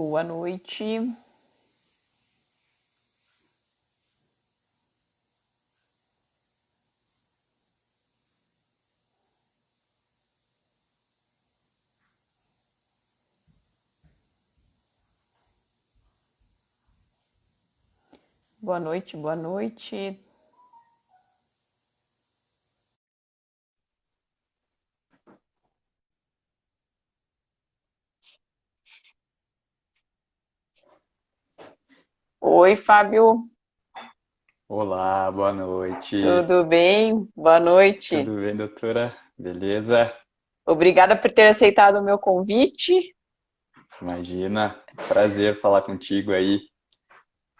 Boa noite. Boa noite, boa noite. Oi, Fábio. Olá, boa noite. Tudo bem? Boa noite. Tudo bem, doutora? Beleza? Obrigada por ter aceitado o meu convite. Imagina, prazer falar contigo aí.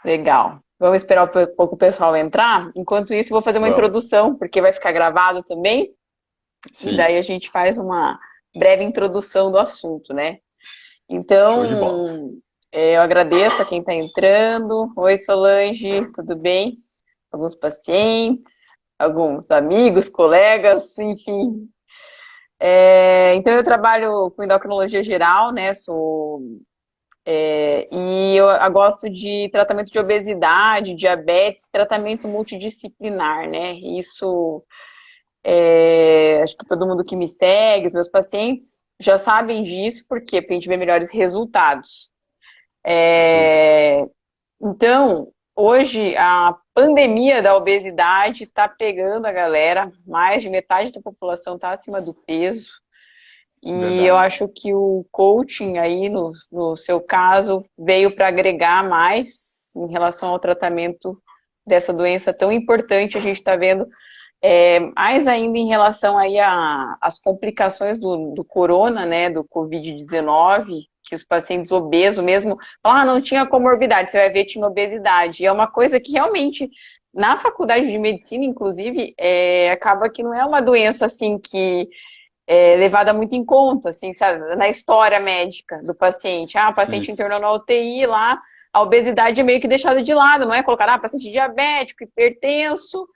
Legal. Vamos esperar um pouco o pessoal entrar. Enquanto isso, vou fazer uma Vamos. introdução, porque vai ficar gravado também. E Sim, daí a gente faz uma breve introdução do assunto, né? show de bola. Então, eu agradeço a quem está entrando. Oi, Solange, tudo bem? Alguns pacientes, alguns amigos, colegas, enfim. Então, eu trabalho com endocrinologia geral, né? E eu gosto de tratamento de obesidade, diabetes, tratamento multidisciplinar, né? Isso, acho que todo mundo que me segue, os meus pacientes, já sabem disso, por quê? Porque a gente vê melhores resultados. Sim, Então, hoje a pandemia da obesidade está pegando a galera, mais de metade da população está acima do peso. E eu verdade. acho que o coaching aí, no seu caso, veio para agregar mais em relação ao tratamento dessa doença tão importante. A gente está vendo mais ainda em relação aí às complicações do corona, né, do Covid-19, que os pacientes obesos mesmo, falam, não tinha comorbidade, você vai ver, tinha obesidade. E é uma coisa que realmente, na faculdade de medicina, inclusive, acaba que não é uma doença assim que levada muito em conta, assim, sabe, na história médica do paciente. O paciente Sim, internou na UTI lá, a obesidade é meio que deixada de lado, não é? Colocar, paciente diabético, hipertenso,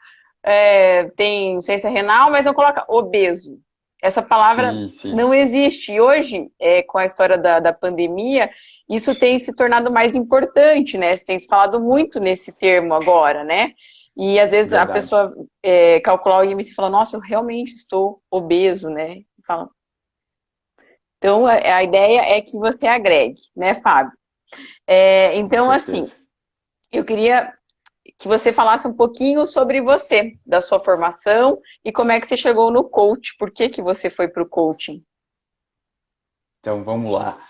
tem ciência renal, mas não coloca obeso. Essa palavra sim, sim, não existe. E hoje, com a história da pandemia, isso tem se tornado mais importante, né? Tem se falado muito nesse termo agora, né? E às vezes a verdade. pessoa calcular o IMC e fala, nossa, eu realmente estou obeso, né? Fala. Então, a ideia é que você agregue, né, Fábio? Com Então, assim, certeza. eu queria que você falasse um pouquinho sobre você, da sua formação e como é que você chegou no coach, por que que você foi para o coaching? Então vamos lá.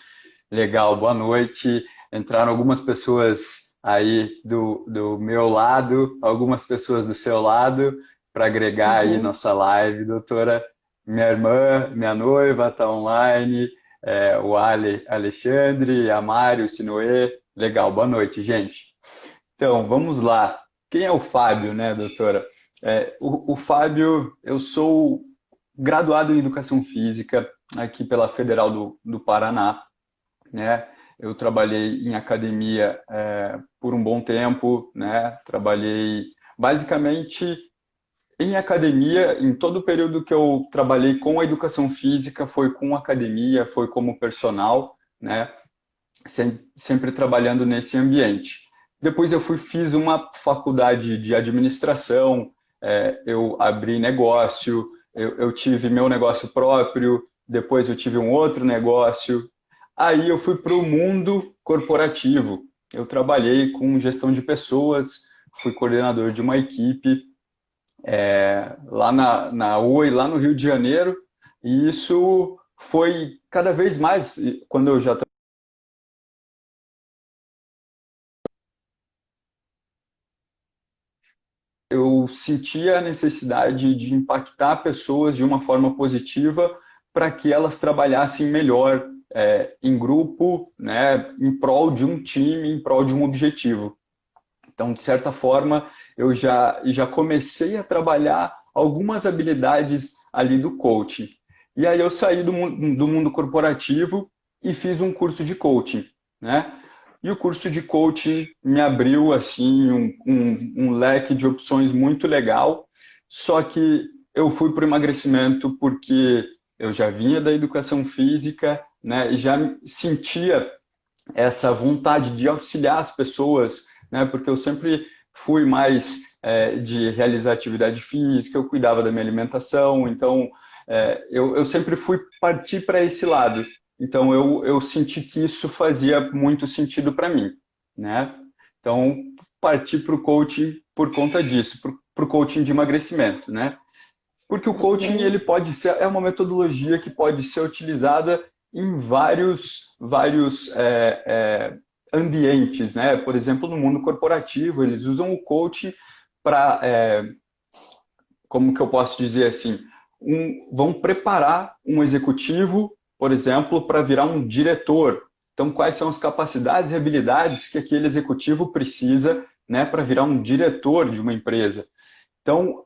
Legal, boa noite. Entraram algumas pessoas aí do meu lado, algumas pessoas do seu lado, para agregar aí Uhum. nossa live, doutora. Minha irmã, minha noiva está online, o Alexandre, a Mário, o Sinoê. Legal, boa noite, gente. Então, vamos lá. Quem é o Fábio, né, doutora? O Fábio, eu sou graduado em Educação Física aqui pela Federal do Paraná, né? Eu trabalhei em academia por um bom tempo, né? Trabalhei basicamente em academia, em todo o período que eu trabalhei com a educação física, foi com academia, foi como personal, né? Sempre trabalhando nesse ambiente. Depois fiz uma faculdade de administração, eu abri negócio, eu tive meu negócio próprio, depois eu tive um outro negócio. Aí eu fui para o mundo corporativo. Eu trabalhei com gestão de pessoas, fui coordenador de uma equipe lá na Oi, lá no Rio de Janeiro, e isso foi cada vez mais, quando eu já eu sentia a necessidade de impactar pessoas de uma forma positiva para que elas trabalhassem melhor em grupo, né, em prol de um time, em prol de um objetivo. Então, de certa forma, eu já comecei a trabalhar algumas habilidades ali do coaching. E aí eu saí do mundo corporativo e fiz um curso de coaching, né? E o curso de coaching me abriu assim um leque de opções muito legal. Só que eu fui para o emagrecimento porque eu já vinha da educação física, né? E já sentia essa vontade de auxiliar as pessoas, né? Porque eu sempre fui mais de realizar atividade física, eu cuidava da minha alimentação, então eu sempre fui partir para esse lado. Então eu senti que isso fazia muito sentido para mim, né? Então parti para o coaching por conta disso, para o coaching de emagrecimento, né? Porque o coaching Uhum. ele pode ser é uma metodologia que pode ser utilizada em vários ambientes, né? Por exemplo, no mundo corporativo eles usam o coaching para como que eu posso dizer assim, vão preparar um executivo, por exemplo, para virar um diretor. Então, quais são as capacidades e habilidades que aquele executivo precisa, né, para virar um diretor de uma empresa? Então,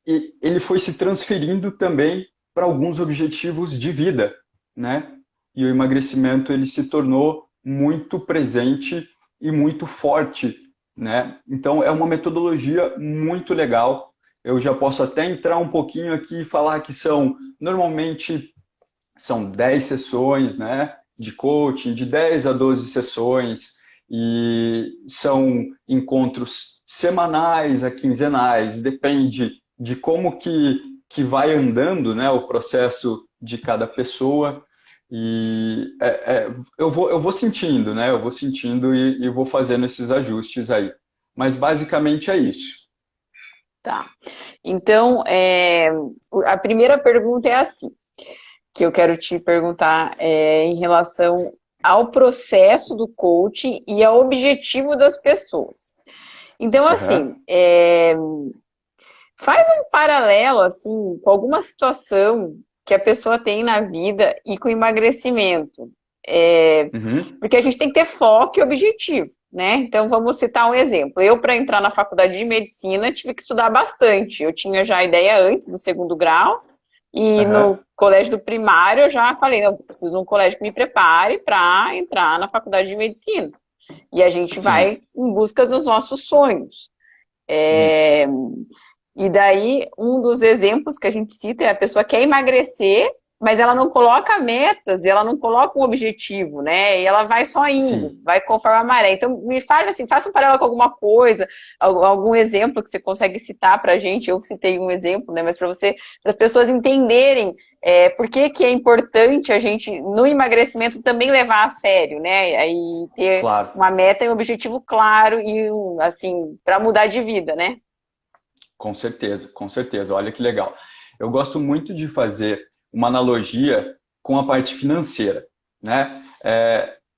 ele foi se transferindo também para alguns objetivos de vida, né? E o emagrecimento ele se tornou muito presente e muito forte, né? Então, é uma metodologia muito legal. Eu já posso até entrar um pouquinho aqui e falar que normalmente, são 10 sessões, né, de coaching, de 10 a 12 sessões, e são encontros semanais a quinzenais, depende de como que vai andando, né, o processo de cada pessoa. E eu vou sentindo, né, eu vou sentindo e vou fazendo esses ajustes aí. Mas basicamente é isso. Tá. Então, a primeira pergunta é assim, que eu quero te perguntar em relação ao processo do coaching e ao objetivo das pessoas. Então, assim, Aham. faz um paralelo, assim, com alguma situação que a pessoa tem na vida e com o emagrecimento. Uhum. Porque a gente tem que ter foco e objetivo, né? Então, vamos citar um exemplo. Eu, para entrar na faculdade de medicina, tive que estudar bastante. Eu tinha já a ideia antes do segundo grau, e Aham. no colégio do primário eu já falei, não, preciso de um colégio que me prepare para entrar na faculdade de medicina. E a gente Sim, vai em busca dos nossos sonhos. isso. E daí, um dos exemplos que a gente cita é a pessoa quer emagrecer, mas ela não coloca metas, ela não coloca um objetivo, né? E ela vai só indo, Sim. vai conforme a maré. Então, me fale assim, faça um paralelo com alguma coisa, algum exemplo que você consegue citar pra gente. Eu citei um exemplo, né? Mas para você, para as pessoas entenderem por que que é importante a gente, no emagrecimento, também levar a sério, né? Aí ter Claro. uma meta e um objetivo claro e, assim, para mudar de vida, né? Com certeza, com certeza. Olha que legal. Eu gosto muito de fazer uma analogia com a parte financeira, né?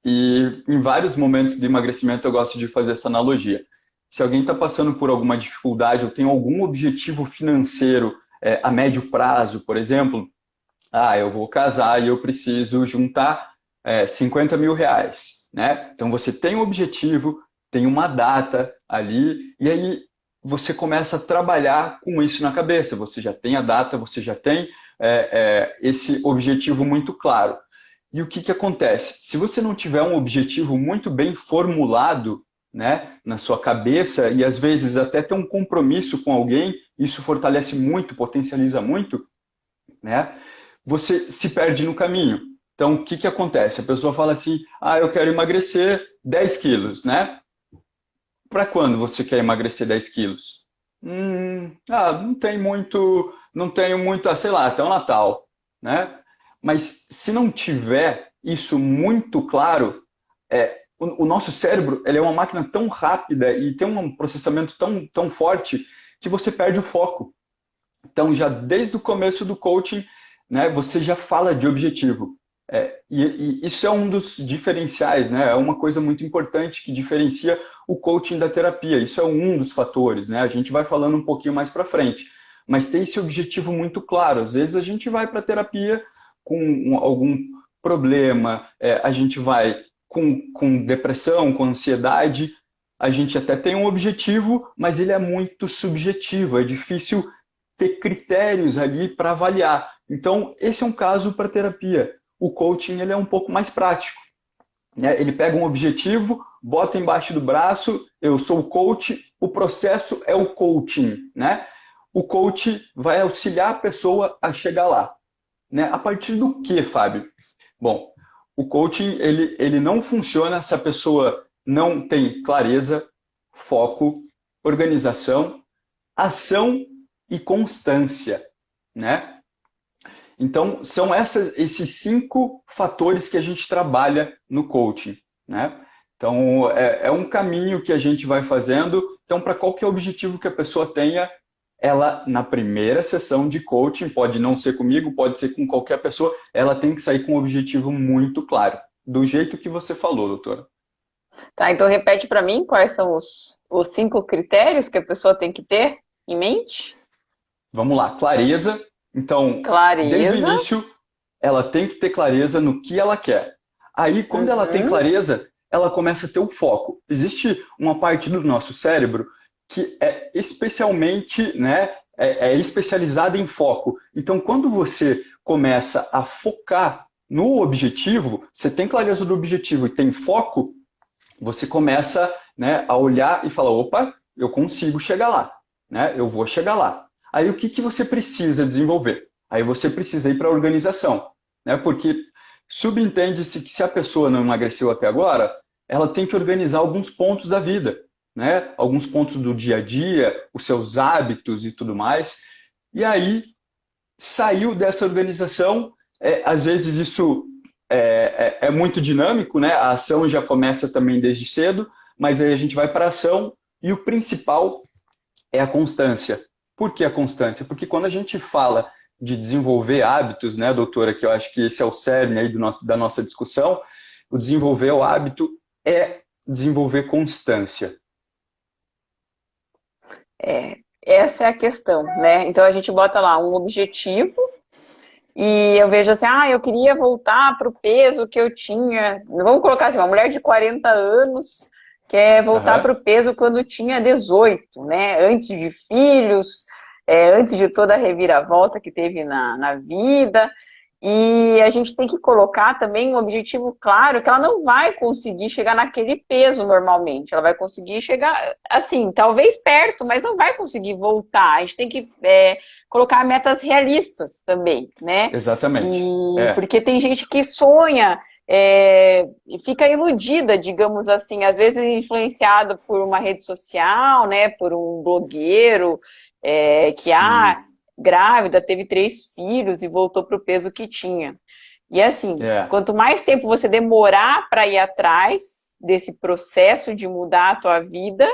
E em vários momentos do emagrecimento eu gosto de fazer essa analogia. Se alguém está passando por alguma dificuldade ou tem algum objetivo financeiro a médio prazo, por exemplo, eu vou casar e eu preciso juntar 50 mil reais, né? Então você tem um objetivo, tem uma data ali, e aí você começa a trabalhar com isso na cabeça. Você já tem a data, você já tem esse objetivo muito claro. E o que acontece? Se você não tiver um objetivo muito bem formulado, né, na sua cabeça, e às vezes até ter um compromisso com alguém, isso fortalece muito, potencializa muito, né? Você se perde no caminho. Então, o que acontece? A pessoa fala assim, eu quero emagrecer 10 quilos, né? Para quando você quer emagrecer 10 quilos? Não tenho muito, sei lá, até o Natal, né? Mas se não tiver isso muito claro, o nosso cérebro ele é uma máquina tão rápida e tem um processamento tão forte que você perde o foco. Então, já desde o começo do coaching, né, você já fala de objetivo. E isso é um dos diferenciais, né? É uma coisa muito importante que diferencia o coaching da terapia. Isso é um dos fatores, né? A gente vai falando um pouquinho mais para frente. Mas tem esse objetivo muito claro. Às vezes a gente vai para a terapia com algum problema, a gente vai com depressão, com ansiedade. A gente até tem um objetivo, mas ele é muito subjetivo. É difícil ter critérios ali para avaliar. Então, esse é um caso para terapia. O coaching ele é um pouco mais prático, né? Ele pega um objetivo, bota embaixo do braço, eu sou o coach, o processo é o coaching, né? O coach vai auxiliar a pessoa a chegar lá, né? A partir do que, Fábio? Bom, o coaching ele não funciona se a pessoa não tem clareza, foco, organização, ação e constância, né? Então, são esses 5 fatores que a gente trabalha no coaching, né? Então, é um caminho que a gente vai fazendo. Então, para qualquer objetivo que a pessoa tenha, ela, na primeira sessão de coaching, pode não ser comigo, pode ser com qualquer pessoa, ela tem que sair com um objetivo muito claro, do jeito que você falou, doutora. Tá, então repete para mim quais são os 5 critérios que a pessoa tem que ter em mente. Vamos lá, clareza. Então, desde o Clareza. início, ela tem que ter clareza no que ela quer. Aí, quando ela tem Uhum. clareza, ela começa a ter o foco. Existe uma parte do nosso cérebro que é especialmente, né, é especializada em foco. Então, quando você começa a focar no objetivo, você tem clareza do objetivo e tem foco, você começa, né, a olhar e falar, opa, eu consigo chegar lá, né? Eu vou chegar lá. Aí o que você precisa desenvolver? Aí você precisa ir para a organização, né? Porque subentende-se que se a pessoa não emagreceu até agora, ela tem que organizar alguns pontos da vida, né? Alguns pontos do dia a dia, os seus hábitos e tudo mais. E aí saiu dessa organização, às vezes isso é muito dinâmico, né? A ação já começa também desde cedo, mas aí a gente vai para a ação e o principal é a constância. Por que a constância? Porque quando a gente fala de desenvolver hábitos, né, doutora, que eu acho que esse é o cerne aí da nossa discussão, o desenvolver o hábito é desenvolver constância. Essa é a questão, né? Então a gente bota lá um objetivo e eu vejo assim, eu queria voltar para o peso que eu tinha. Vamos colocar assim, uma mulher de 40 anos quer voltar Aham. para o peso quando tinha 18, né? Antes de filhos, antes de toda a reviravolta que teve na vida. E a gente tem que colocar também um objetivo claro que ela não vai conseguir chegar naquele peso normalmente. Ela vai conseguir chegar, assim, talvez perto, mas não vai conseguir voltar. A gente tem que colocar metas realistas também, né? Exatamente. E porque tem gente que sonha e fica iludida, digamos assim, às vezes influenciada por uma rede social, né? Por um blogueiro que Sim. grávida, teve 3 filhos e voltou para o peso que tinha. E assim, É. quanto mais tempo você demorar para ir atrás desse processo de mudar a tua vida,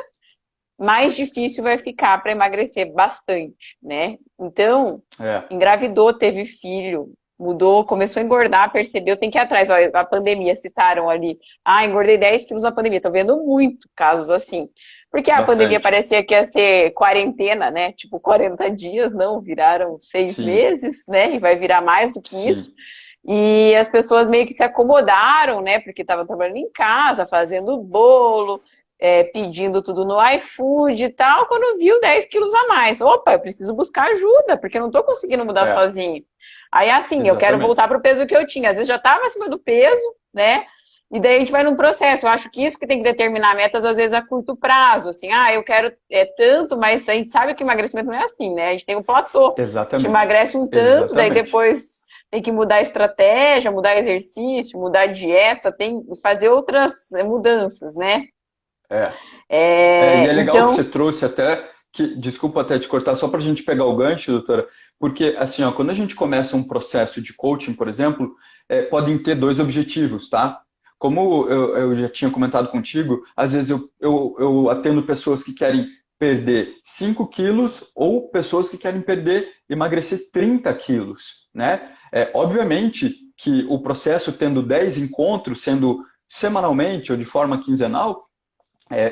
mais difícil vai ficar para emagrecer bastante, né? Então, É. engravidou, teve filho, mudou, começou a engordar, percebeu, tem que ir atrás. Olha, a pandemia, citaram ali. Engordei 10 quilos na pandemia. Tô vendo muito casos assim. Porque a pandemia Bastante. parecia que ia ser quarentena, né? Tipo, 40 dias, não, viraram 6 Sim. meses, né? E vai virar mais do que isso. Sim. E as pessoas meio que se acomodaram, né? Porque estavam trabalhando em casa, fazendo bolo, pedindo tudo no iFood e tal. Quando viu 10 quilos a mais. Opa, eu preciso buscar ajuda, porque eu não tô conseguindo mudar É. sozinho. Aí, assim, eu quero voltar Exatamente. para o peso que eu tinha. Às vezes já estava acima do peso, né? E daí a gente vai num processo. Eu acho que isso que tem que determinar metas, às vezes, a curto prazo. Assim, eu quero tanto, mas a gente sabe que emagrecimento não é assim, né? A gente tem um platô. A gente Exatamente. emagrece um tanto, daí Exatamente. depois tem que mudar a estratégia, mudar exercício, mudar a dieta, tem que fazer outras mudanças, né? É. E é legal que você Então, trouxe até, que, desculpa até te cortar, só para a gente pegar o gancho, doutora, porque assim, ó, quando a gente começa um processo de coaching, por exemplo, podem ter 2 objetivos, tá? Como eu já tinha comentado contigo, às vezes eu atendo pessoas que querem perder 5 quilos ou pessoas que querem emagrecer 30 quilos, né? Obviamente que o processo tendo 10 encontros, sendo semanalmente ou de forma quinzenal,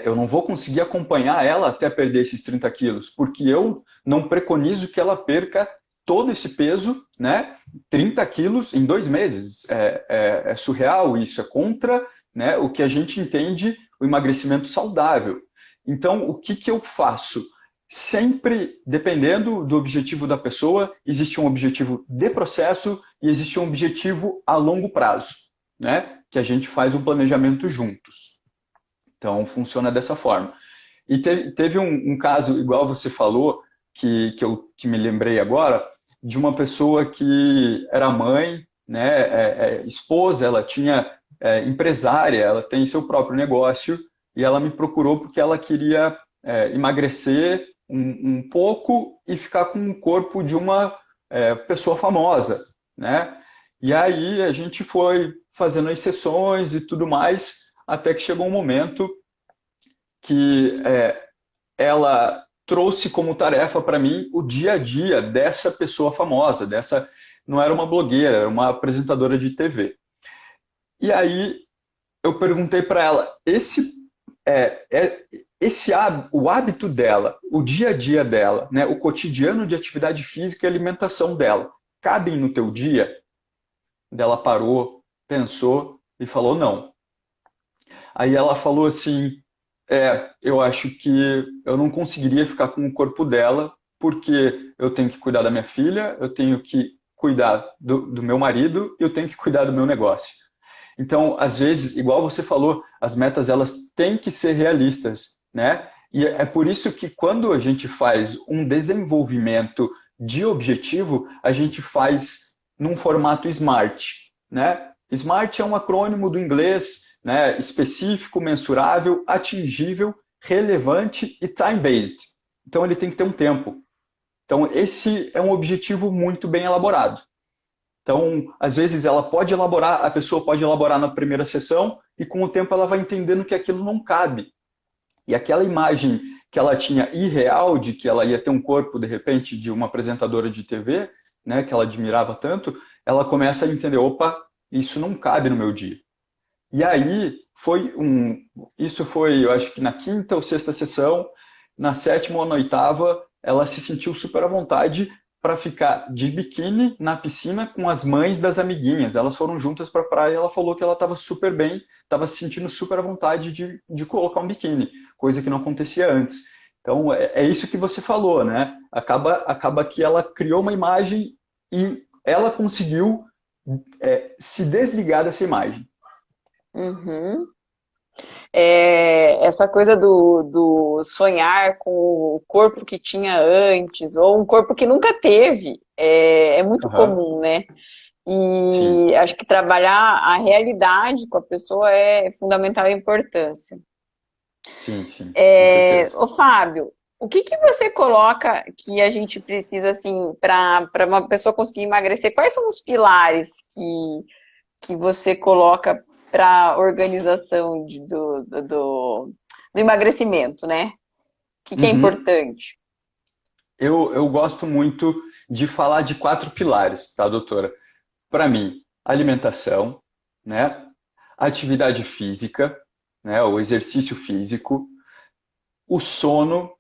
eu não vou conseguir acompanhar ela até perder esses 30 quilos, porque eu não preconizo que ela perca todo esse peso, né? 30 quilos em 2 meses. É surreal isso, é contra, né, o que a gente entende o emagrecimento saudável. Então, o que eu faço? Sempre, dependendo do objetivo da pessoa, existe um objetivo de processo e existe um objetivo a longo prazo, né? Que a gente faz um planejamento juntos. Então, funciona dessa forma. E teve um caso, igual você falou, que me lembrei agora, de uma pessoa que era mãe, né, esposa, ela tinha empresária, ela tem seu próprio negócio e ela me procurou porque ela queria emagrecer um pouco e ficar com o corpo de uma pessoa famosa, né? E aí a gente foi fazendo as sessões e tudo mais, até que chegou um momento que ela trouxe como tarefa para mim o dia a dia dessa pessoa famosa, dessa não era uma blogueira, era uma apresentadora de TV. E aí eu perguntei para ela, o hábito dela, o dia a dia dela, né, o cotidiano de atividade física e alimentação dela, cabem no teu dia? Ela parou, pensou e falou não. Aí ela falou assim, eu acho que eu não conseguiria ficar com o corpo dela porque eu tenho que cuidar da minha filha, eu tenho que cuidar do meu marido e eu tenho que cuidar do meu negócio. Então, às vezes, igual você falou, as metas elas têm que ser realistas, né? E é por isso que quando a gente faz um desenvolvimento de objetivo, a gente faz num formato SMART, né? SMART é um acrônimo do inglês, né? Específico, mensurável, atingível, relevante e time-based. Então, ele tem que ter um tempo. Então, esse é um objetivo muito bem elaborado. Então, às vezes a pessoa pode elaborar na primeira sessão e com o tempo ela vai entendendo que aquilo não cabe. E aquela imagem que ela tinha irreal de que ela ia ter um corpo, de repente, de uma apresentadora de TV, né, que ela admirava tanto, ela começa a entender, opa, isso não cabe no meu dia. E aí, isso foi, eu acho que na quinta ou sexta sessão, na sétima ou na oitava, ela se sentiu super à vontade para ficar de biquíni na piscina com as mães das amiguinhas. Elas foram juntas para a praia e ela falou que ela estava super bem, estava se sentindo super à vontade de colocar um biquíni, coisa que não acontecia antes. Então, é isso que você falou, né? Acaba que ela criou uma imagem e ela conseguiu se desligar dessa imagem. Uhum. Essa coisa do sonhar com o corpo que tinha antes, ou um corpo que nunca teve, é muito Aham. comum, né? Sim, E acho que trabalhar a realidade com a pessoa é fundamental importância. sim, com certeza. Ô Fábio, o que que você coloca que a gente precisa, assim, para uma pessoa conseguir emagrecer? Quais são os pilares que você coloca para a organização do emagrecimento, né? O que é Uhum. importante? Eu gosto muito de falar de 4 pilares, tá, doutora? Para mim, alimentação, né? Atividade física, né? O exercício físico, o sono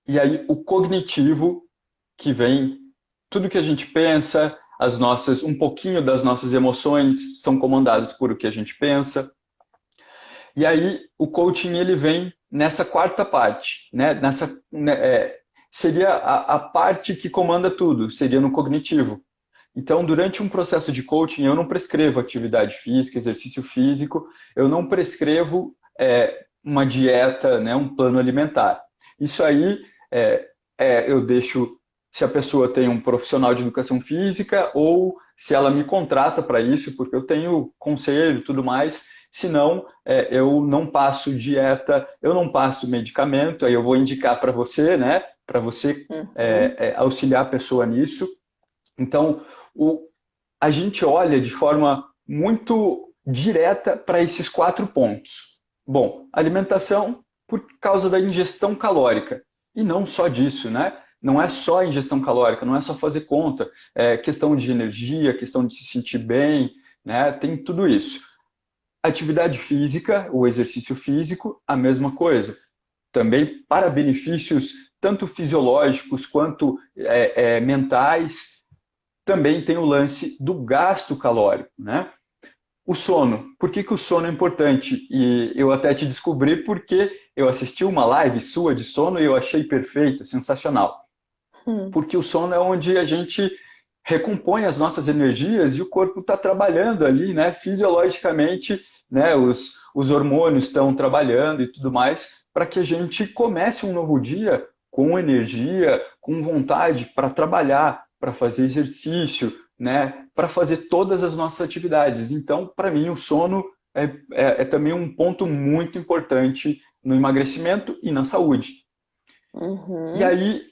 e aí o cognitivo, que vem tudo que a gente pensa, um pouquinho das nossas emoções são comandadas por o que a gente pensa. E aí o coaching ele vem nessa quarta parte, né? Seria a parte que comanda tudo, seria no cognitivo. Então, durante um processo de coaching, eu não prescrevo atividade física, exercício físico, eu não prescrevo uma dieta, né, um plano alimentar. Isso aí eu deixo se a pessoa tem um profissional de educação física ou se ela me contrata para isso, porque eu tenho conselho e tudo mais. Se não, eu não passo dieta, eu não passo medicamento, aí eu vou indicar para você, né, para você Uhum. auxiliar a pessoa nisso. Então, a gente olha de forma muito direta para esses 4 pontos. Bom, alimentação por causa da ingestão calórica. E não só disso, né? Não é só a ingestão calórica, não é só fazer conta. É questão de energia, questão de se sentir bem, né? Tem tudo isso. Atividade física, o exercício físico, a mesma coisa. Também para benefícios tanto fisiológicos quanto mentais, também tem o lance do gasto calórico, né? O sono. Por que que o sono é importante? E eu até te descobri porque eu assisti uma live sua de sono e eu achei perfeita, sensacional. Hum. Porque o sono é onde a gente recompõe as nossas energias e o corpo está trabalhando ali, né? Fisiologicamente, né? Os hormônios estão trabalhando e tudo mais para que a gente comece um novo dia com energia, com vontade para trabalhar, para fazer exercício, né, para fazer todas as nossas atividades. Então, para mim, o sono é também um ponto muito importante no emagrecimento e na saúde. E Uhum. aí,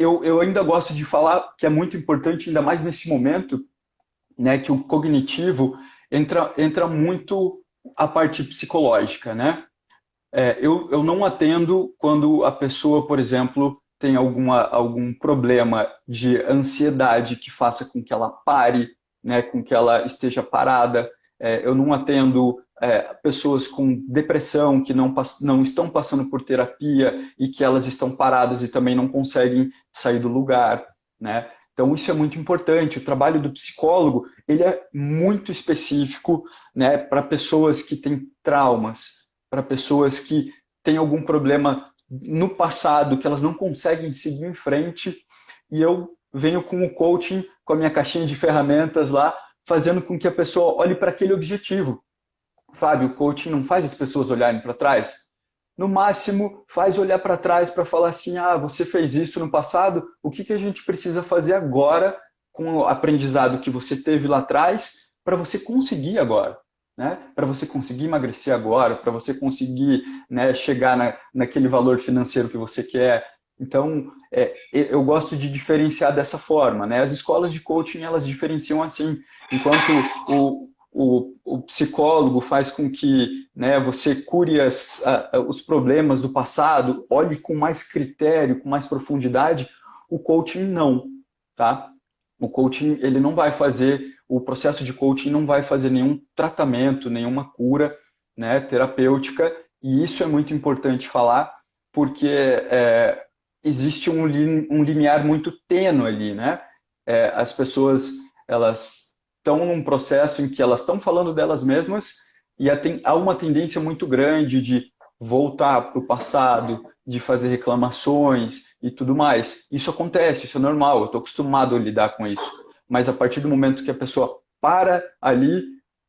eu ainda gosto de falar que é muito importante, ainda mais nesse momento, né, que o cognitivo entra muito a parte psicológica, né? Eu não atendo quando a pessoa, por exemplo, tem algum problema de ansiedade que faça com que ela pare, né, com que ela esteja parada. Eu não atendo pessoas com depressão que não estão passando por terapia e que elas estão paradas e também não conseguem sair do lugar, né? Então isso é muito importante. O trabalho do psicólogo ele é muito específico, né, para pessoas que têm traumas, para pessoas que têm algum problema no passado, que elas não conseguem seguir em frente, e eu venho com o coaching, com a minha caixinha de ferramentas lá, fazendo com que a pessoa olhe para aquele objetivo. Fábio, o coaching não faz as pessoas olharem para trás? No máximo, faz olhar para trás para falar assim, você fez isso no passado, o que a gente precisa fazer agora com o aprendizado que você teve lá atrás para você conseguir agora? Né? Para você conseguir emagrecer agora, para você conseguir, né, chegar naquele valor financeiro que você quer. Então, eu gosto de diferenciar dessa forma. Né? As escolas de coaching, elas diferenciam assim. Enquanto o psicólogo faz com que, né, você cure os problemas do passado, olhe com mais critério, com mais profundidade, o coaching não. Tá? O coaching, ele não vai fazer, o processo de coaching não vai fazer nenhum tratamento, nenhuma cura, né, terapêutica, e isso é muito importante falar, porque existe um limiar muito tênue ali, né? As pessoas, elas estão num processo em que elas estão falando delas mesmas e há uma tendência muito grande de voltar para o passado, de fazer reclamações e tudo mais. Isso acontece, isso é normal, eu estou acostumado a lidar com isso. Mas a partir do momento que a pessoa para ali,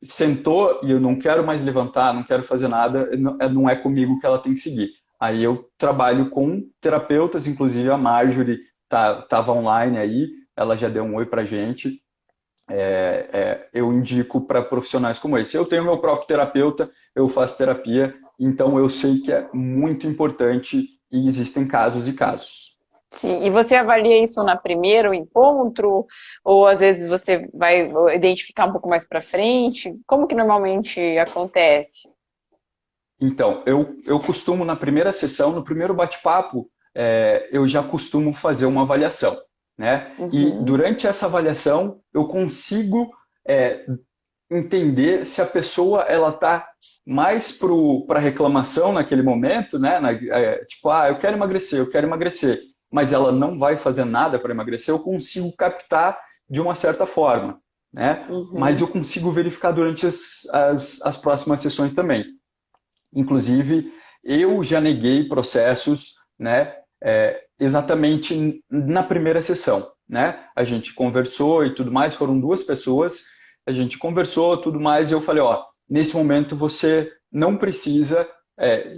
sentou e eu não quero mais levantar, não quero fazer nada, não é comigo que ela tem que seguir. Aí eu trabalho com terapeutas, inclusive a Marjorie estava online aí, ela já deu um oi pra gente. Eu indico para profissionais como esse. Eu tenho meu próprio terapeuta, eu faço terapia, então eu sei que é muito importante e existem casos e casos. Sim, e você avalia isso na primeiro encontro, ou às vezes você vai identificar um pouco mais para frente? Como que normalmente acontece? Então, eu costumo na primeira sessão, no primeiro bate-papo, eu já costumo fazer uma avaliação, né? E Uhum, durante essa avaliação eu consigo entender se a pessoa ela está mais para reclamação naquele momento, né? Tipo, eu quero emagrecer, mas ela não vai fazer nada para emagrecer, eu consigo captar de uma certa forma, né? Mas uhum. eu consigo verificar durante as próximas sessões também. Inclusive, eu já neguei processos, né, exatamente na primeira sessão. Né? A gente conversou e tudo mais, foram duas pessoas, a gente conversou tudo mais, e eu falei, nesse momento você não precisa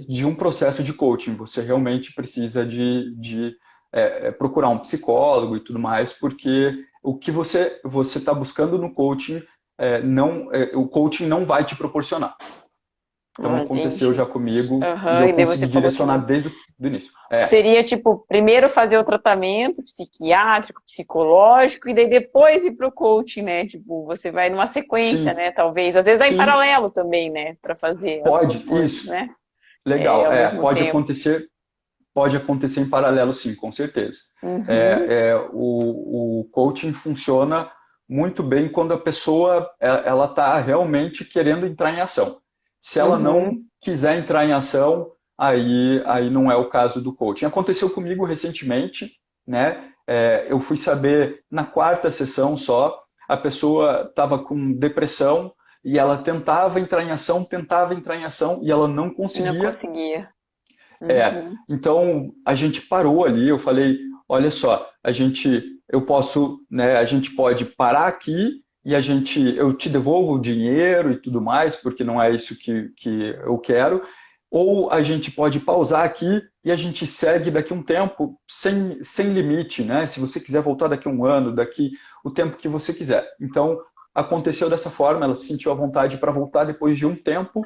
de um processo de coaching, você realmente precisa de procurar um psicólogo e tudo mais, porque o que você está buscando no coaching, o coaching não vai te proporcionar. Então Ah, aconteceu entendi. já comigo e Aham, eu e daí você consegui falou que direcionar não. desde o início. Seria tipo, primeiro fazer o tratamento psiquiátrico, psicológico, e daí depois ir pro coaching, né? Tipo, você vai numa sequência, Sim, né? Talvez. Às vezes dá em sim, paralelo também, né? Para fazer as duas pode, coisas, isso, né? legal. Ao mesmo tempo. Pode acontecer em paralelo, sim, com certeza. Uhum, O coaching funciona muito bem quando a pessoa ela está realmente querendo entrar em ação. Se ela não uhum. quiser entrar em ação, aí não é o caso do coaching. Aconteceu comigo recentemente, né? Eu fui saber na quarta sessão só, a pessoa estava com depressão e ela tentava entrar em ação e ela não Não conseguia. conseguia. Uhum. Então a gente parou ali, eu falei, olha só, né, a gente pode parar aqui e eu te devolvo o dinheiro e tudo mais, porque não é isso que eu quero, ou a gente pode pausar aqui e a gente segue daqui a um tempo sem limite, né? Se você quiser voltar daqui a um ano, daqui o tempo que você quiser. Então, aconteceu dessa forma, ela sentiu a vontade para voltar depois de um tempo,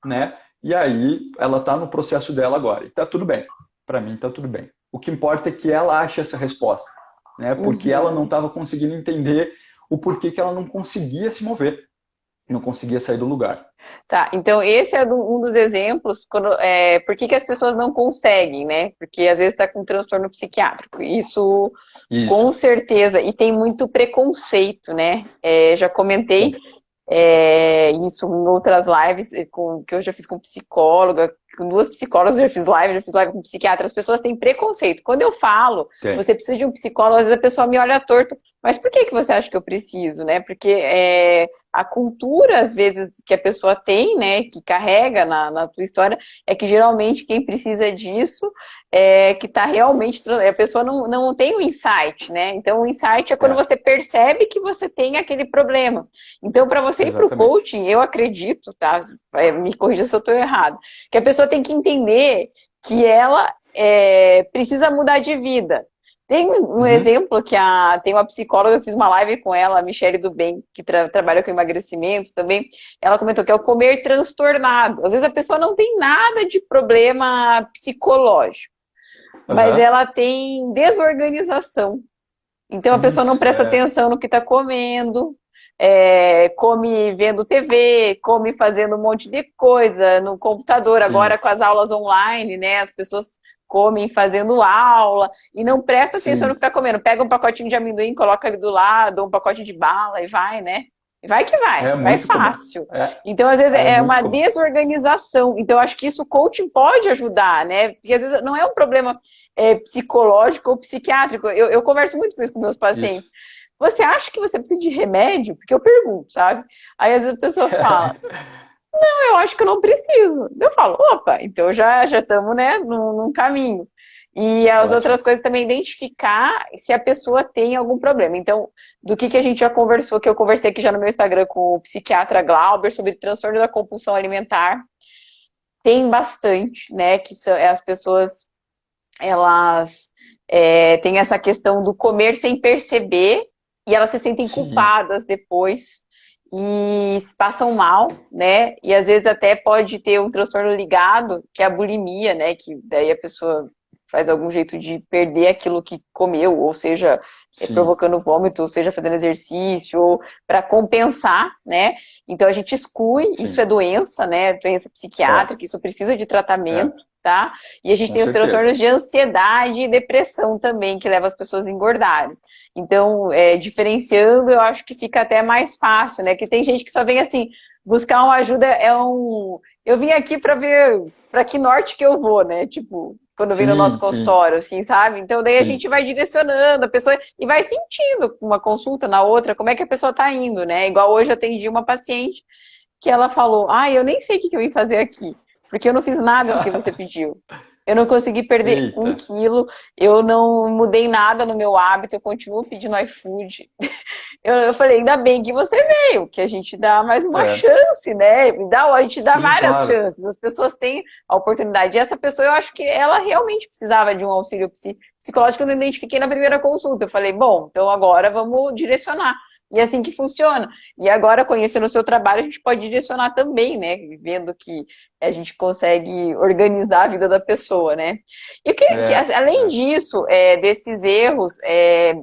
né? E aí ela está no processo dela agora. E tá tudo bem. Para mim tá tudo bem. O que importa é que ela ache essa resposta, né? Porque ela não Uhum. estava conseguindo entender o porquê que ela não conseguia se mover, não conseguia sair do lugar. Tá, então esse é um dos exemplos, por que que as pessoas não conseguem, né? Porque às vezes está com transtorno psiquiátrico. Isso com Isso. certeza, e tem muito preconceito, né? Já comentei Tem. isso em outras lives que eu já fiz com psicóloga, com duas psicólogas, já fiz live com psiquiatra, as pessoas têm preconceito. Quando eu falo, Tem. você precisa de um psicólogo, às vezes a pessoa me olha torto, mas por que que você acha que eu preciso, né? Porque a cultura, às vezes, que a pessoa tem, né, que carrega na tua história, é que geralmente quem precisa disso que está realmente. A pessoa não tem o insight, né? Então, o insight é quando É, você percebe que você tem aquele problema. Então, para você ir para o exatamente. coaching, eu acredito, tá? Me corrija se eu estou errado, que a pessoa tem que entender que ela precisa mudar de vida. Tem um Uhum. exemplo tem uma psicóloga, eu fiz uma live com ela, a Michele do Bem, que trabalha com emagrecimento também. Ela comentou que é o comer transtornado. Às vezes a pessoa não tem nada de problema psicológico, mas Aham. ela tem desorganização. Então a pessoa não Isso, presta é. atenção no que está comendo, come vendo TV, come fazendo um monte de coisa no computador, agora Sim, com as aulas online, né? As pessoas comem fazendo aula e não presta atenção no que sim. está comendo. Pega um pacotinho de amendoim, coloca ali do lado, um pacote de bala e vai, né? Vai que É vai muito comum. fácil. É, Então, às vezes, é é muito uma comum. desorganização. Então, eu acho que isso o coaching pode ajudar, né? Porque às vezes não é um problema psicológico ou psiquiátrico. Eu converso muito com isso com meus Isso. pacientes. Você acha que você precisa de remédio? Porque eu pergunto, sabe? Aí às vezes a pessoa fala, eu acho que eu não preciso. Eu falo, opa, então já estamos, né, num caminho. E as Ótimo. outras coisas também identificar se a pessoa tem algum problema. Então, do que a gente já conversou, que eu conversei aqui já no meu Instagram com o psiquiatra Glauber sobre transtorno da compulsão alimentar, tem bastante, né, que as pessoas, elas têm essa questão do comer sem perceber e elas se sentem Sim, culpadas depois e passam mal, né? E às vezes até pode ter um transtorno ligado, que é a bulimia, né? Que daí a pessoa faz algum jeito de perder aquilo que comeu, ou seja, sim, provocando vômito, ou seja, fazendo exercício, ou para compensar, né? Então a gente exclui, isso é sim. doença, né? Doença É, psiquiátrica, isso precisa de tratamento, é, tá? E a gente com tem os certeza. transtornos de ansiedade e depressão também, que leva as pessoas a engordarem. Então, diferenciando, eu acho que fica até mais fácil, né? Que tem gente que só vem assim, buscar uma ajuda eu vim aqui para ver para que norte que eu vou, né? Tipo, quando vem no nosso Sim, sim, consultório, assim, sabe? Então daí a gente sim. vai direcionando a pessoa e vai sentindo uma consulta na outra, como é que a pessoa tá indo, né? Igual hoje eu atendi uma paciente que ela falou, eu nem sei o que eu vim fazer aqui, porque eu não fiz nada do que você pediu. Eu não consegui perder Eita, 1 quilo, eu não mudei nada no meu hábito, eu continuo pedindo iFood. Eu falei, ainda bem que você veio, que a gente dá mais uma é, chance, né? A gente dá sim, várias claro. chances, as pessoas têm a oportunidade. E essa pessoa, eu acho que ela realmente precisava de um auxílio psicológico, eu não identifiquei na primeira consulta. Eu falei, bom, então agora vamos direcionar. E é assim que funciona. E agora, conhecendo o seu trabalho, a gente pode direcionar também, né? Vendo que a gente consegue organizar a vida da pessoa, né? E É, além é. disso, desses erros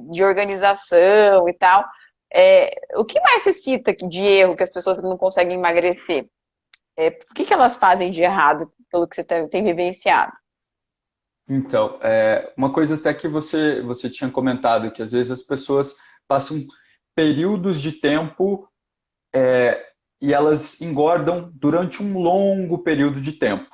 de organização e tal, o que mais você cita de erro que as pessoas não conseguem emagrecer? O que elas fazem de errado, pelo que você tem vivenciado? Então, uma coisa até que você tinha comentado, que às vezes as pessoas passam períodos de tempo e elas engordam durante um longo período de tempo.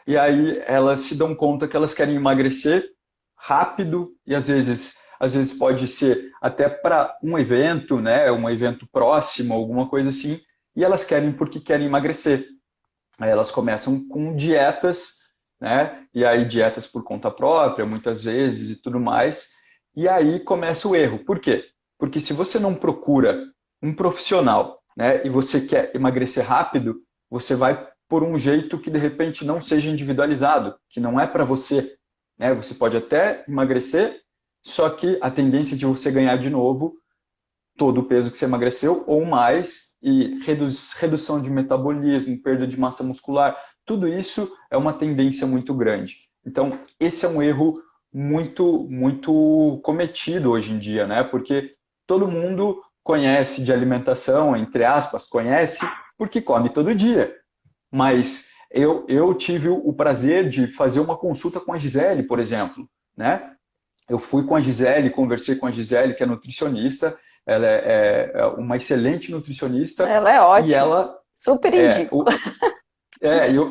E aí elas se dão conta que elas querem emagrecer rápido e às vezes pode ser até para um evento, né, um evento próximo, alguma coisa assim, e elas querem porque querem emagrecer. Aí elas começam com dietas, né? E aí dietas por conta própria, muitas vezes e tudo mais. E aí começa o erro. Por quê? Porque se você não procura um profissional, né, e você quer emagrecer rápido, você vai por um jeito que de repente não seja individualizado, que não é para você, né? Você pode até emagrecer, só que a tendência de você ganhar de novo todo o peso que você emagreceu ou mais, e redução de metabolismo, perda de massa muscular, tudo isso é uma tendência muito grande. Então, esse é um erro muito cometido hoje em dia, né? Porque todo mundo conhece de alimentação, entre aspas, conhece porque come todo dia. Mas eu tive o prazer de fazer uma consulta com a Gisele, por exemplo, né? Eu fui com a Gisele, conversei com a Gisele, que é nutricionista, ela é uma excelente nutricionista, Ela é e ótima. ela Super é, indico.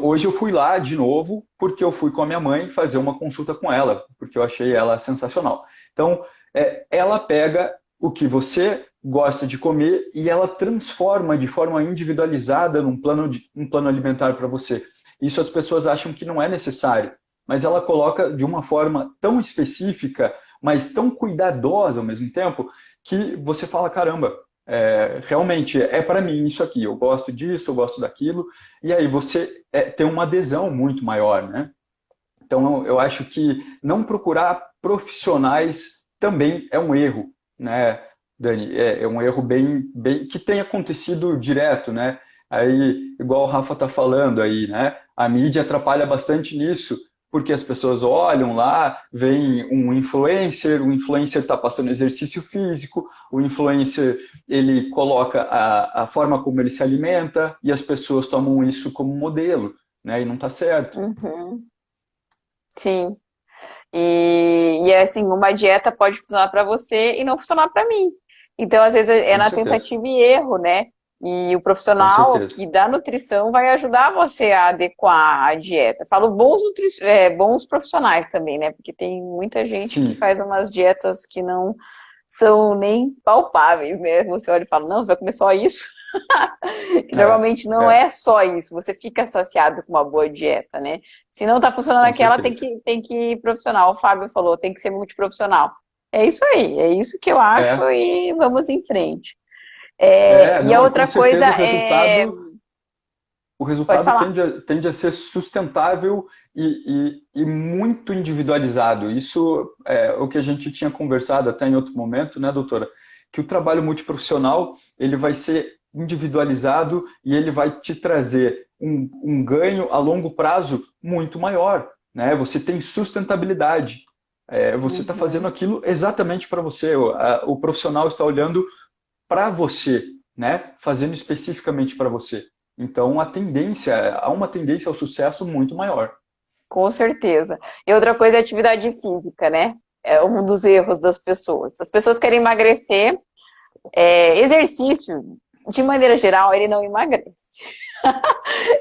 hoje eu fui lá de novo, porque eu fui com a minha mãe fazer uma consulta com ela, porque eu achei ela sensacional. Então, ela pega o que você gosta de comer e ela transforma de forma individualizada um plano alimentar para você. Isso as pessoas acham que não é necessário, mas ela coloca de uma forma tão específica, mas tão cuidadosa ao mesmo tempo, que você fala, caramba, realmente é para mim isso aqui, eu gosto disso, eu gosto daquilo, e aí você tem uma adesão muito maior, né? Então eu acho que não procurar profissionais também é um erro, né, Dani? É um erro bem que tem acontecido direto, né? Aí, igual o Rafa tá falando aí, né? A mídia atrapalha bastante nisso, porque as pessoas olham lá, veem um influencer, o influencer está passando exercício físico, o influencer ele coloca a forma como ele se alimenta e as pessoas tomam isso como modelo, né? E não está certo. Uhum. Sim. E assim, uma dieta pode funcionar para você e não funcionar para mim. Então, às vezes, é Com na certeza, tentativa e erro, né? E o com profissional certeza. aqui da nutrição vai ajudar você a adequar a dieta. Falo bons profissionais também, né? Porque tem muita gente que Sim, faz umas dietas que não são nem palpáveis, né? Você olha e fala, não, você vai comer só isso? Que normalmente não é, é só isso, você fica saciado com uma boa dieta, né? Se não tá funcionando com aquela, certeza. tem que ir profissional. O Fábio falou, tem que ser multiprofissional. É isso aí, é isso que eu acho É, e vamos em frente. E a não, e com outra coisa certeza é. o Pode resultado falar. tende a ser sustentável e muito individualizado. Isso é o que a gente tinha conversado até em outro momento, né, doutora? Que o trabalho multiprofissional ele vai ser individualizado e ele vai te trazer um ganho a longo prazo muito maior, né? Você tem sustentabilidade. Você está fazendo Uhum. aquilo exatamente para você. O profissional está olhando para você, né? Fazendo especificamente para você. Então, há uma tendência ao sucesso muito maior. Com certeza. E outra coisa é a atividade física, né? É um dos erros das pessoas. As pessoas querem emagrecer. Exercício, de maneira geral, ele não emagrece.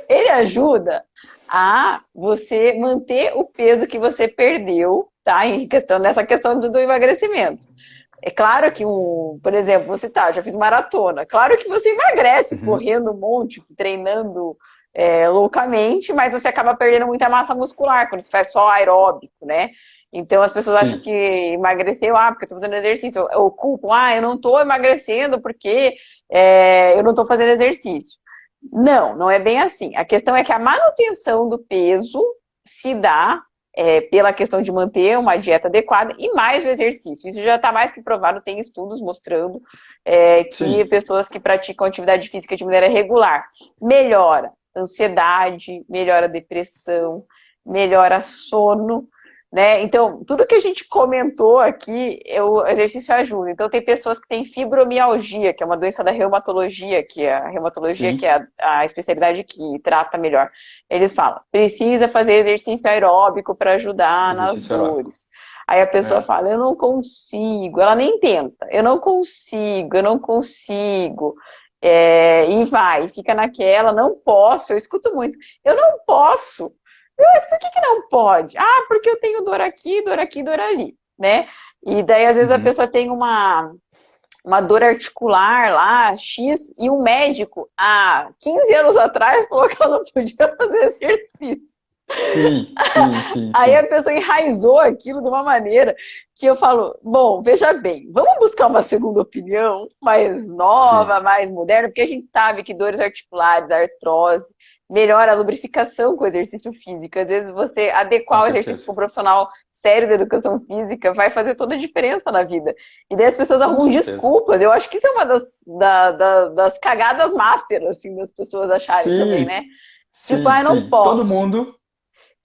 Ele ajuda a você manter o peso que você perdeu, tá? Nessa questão do emagrecimento. É claro que por exemplo, você já fiz maratona. Claro que você emagrece Uhum. correndo um monte, treinando loucamente, mas você acaba perdendo muita massa muscular quando você faz só aeróbico, né? Então as pessoas acham Sim, que emagreceu, porque eu tô fazendo exercício. Ou culpam, eu não tô emagrecendo porque eu não tô fazendo exercício. Não, não é bem assim. A questão é que a manutenção do peso se dá pela questão de manter uma dieta adequada e mais o exercício. Isso já está mais que provado, tem estudos mostrando que sim, pessoas que praticam atividade física de maneira regular melhora ansiedade, melhora depressão, melhora sono, né? Então, tudo que a gente comentou aqui, o exercício ajuda. Então, tem pessoas que têm fibromialgia, que é uma doença da reumatologia, que é a reumatologia, que sim. é a especialidade que trata melhor. Eles falam, precisa fazer exercício aeróbico para ajudar nas Exercício aeróbico. dores. Aí a pessoa É. fala, eu não consigo, ela nem tenta, eu não consigo. E vai, fica naquela, não posso, eu escuto muito, eu não posso. Mas por que não pode? Porque eu tenho dor aqui, dor ali, né? E daí, às vezes, a Uhum. pessoa tem uma dor articular lá, X, e o médico, há 15 anos atrás, falou que ela não podia fazer exercício. Sim, sim, sim, Aí a sim. pessoa enraizou aquilo de uma maneira que eu falo, bom, veja bem, vamos buscar uma segunda opinião mais nova, Sim, mais moderna, porque a gente sabe que dores articulares, artrose, melhora a lubrificação com o exercício físico. Às vezes você com adequar o exercício certeza. com um profissional sério da educação física vai fazer toda a diferença na vida. E daí as pessoas Com arrumam certeza. desculpas. Eu acho que isso é uma das cagadas master, assim, das pessoas acharem também, Sim, né? Tipo, sim, ah, eu não sim. Todo posso. mundo,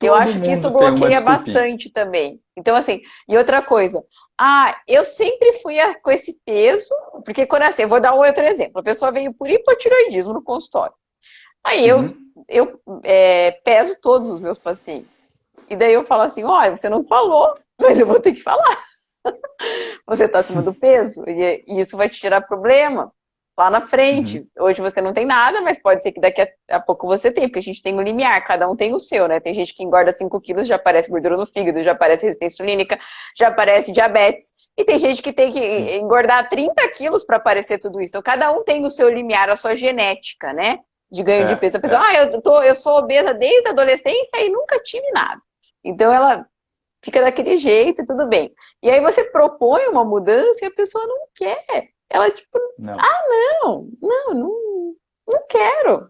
Eu todo acho que isso mundo tem uma bloqueia desculpinha. bastante também. Então, assim, e outra coisa, eu sempre fui com esse peso, porque quando assim, eu vou dar um outro exemplo, a pessoa veio por hipotiroidismo no consultório. Aí Uhum. eu peso todos os meus pacientes. E daí eu falo assim, olha, você não falou, mas eu vou ter que falar. Você está acima do peso e isso vai te gerar problema lá na frente. Uhum. Hoje você não tem nada, mas pode ser que daqui a pouco você tenha, porque a gente tem um limiar, cada um tem o seu, né? Tem gente que engorda 5 quilos, já aparece gordura no fígado, já aparece resistência insulínica, já aparece diabetes. E tem gente que tem que Sim. engordar 30 quilos para aparecer tudo isso. Então, cada um tem o seu limiar, a sua genética, né? De ganho de peso. A pessoa, É. eu sou obesa desde a adolescência e nunca tive nada. Então, ela fica daquele jeito e tudo bem. E aí você propõe uma mudança e a pessoa não quer. Ela, tipo, Não. não, não quero.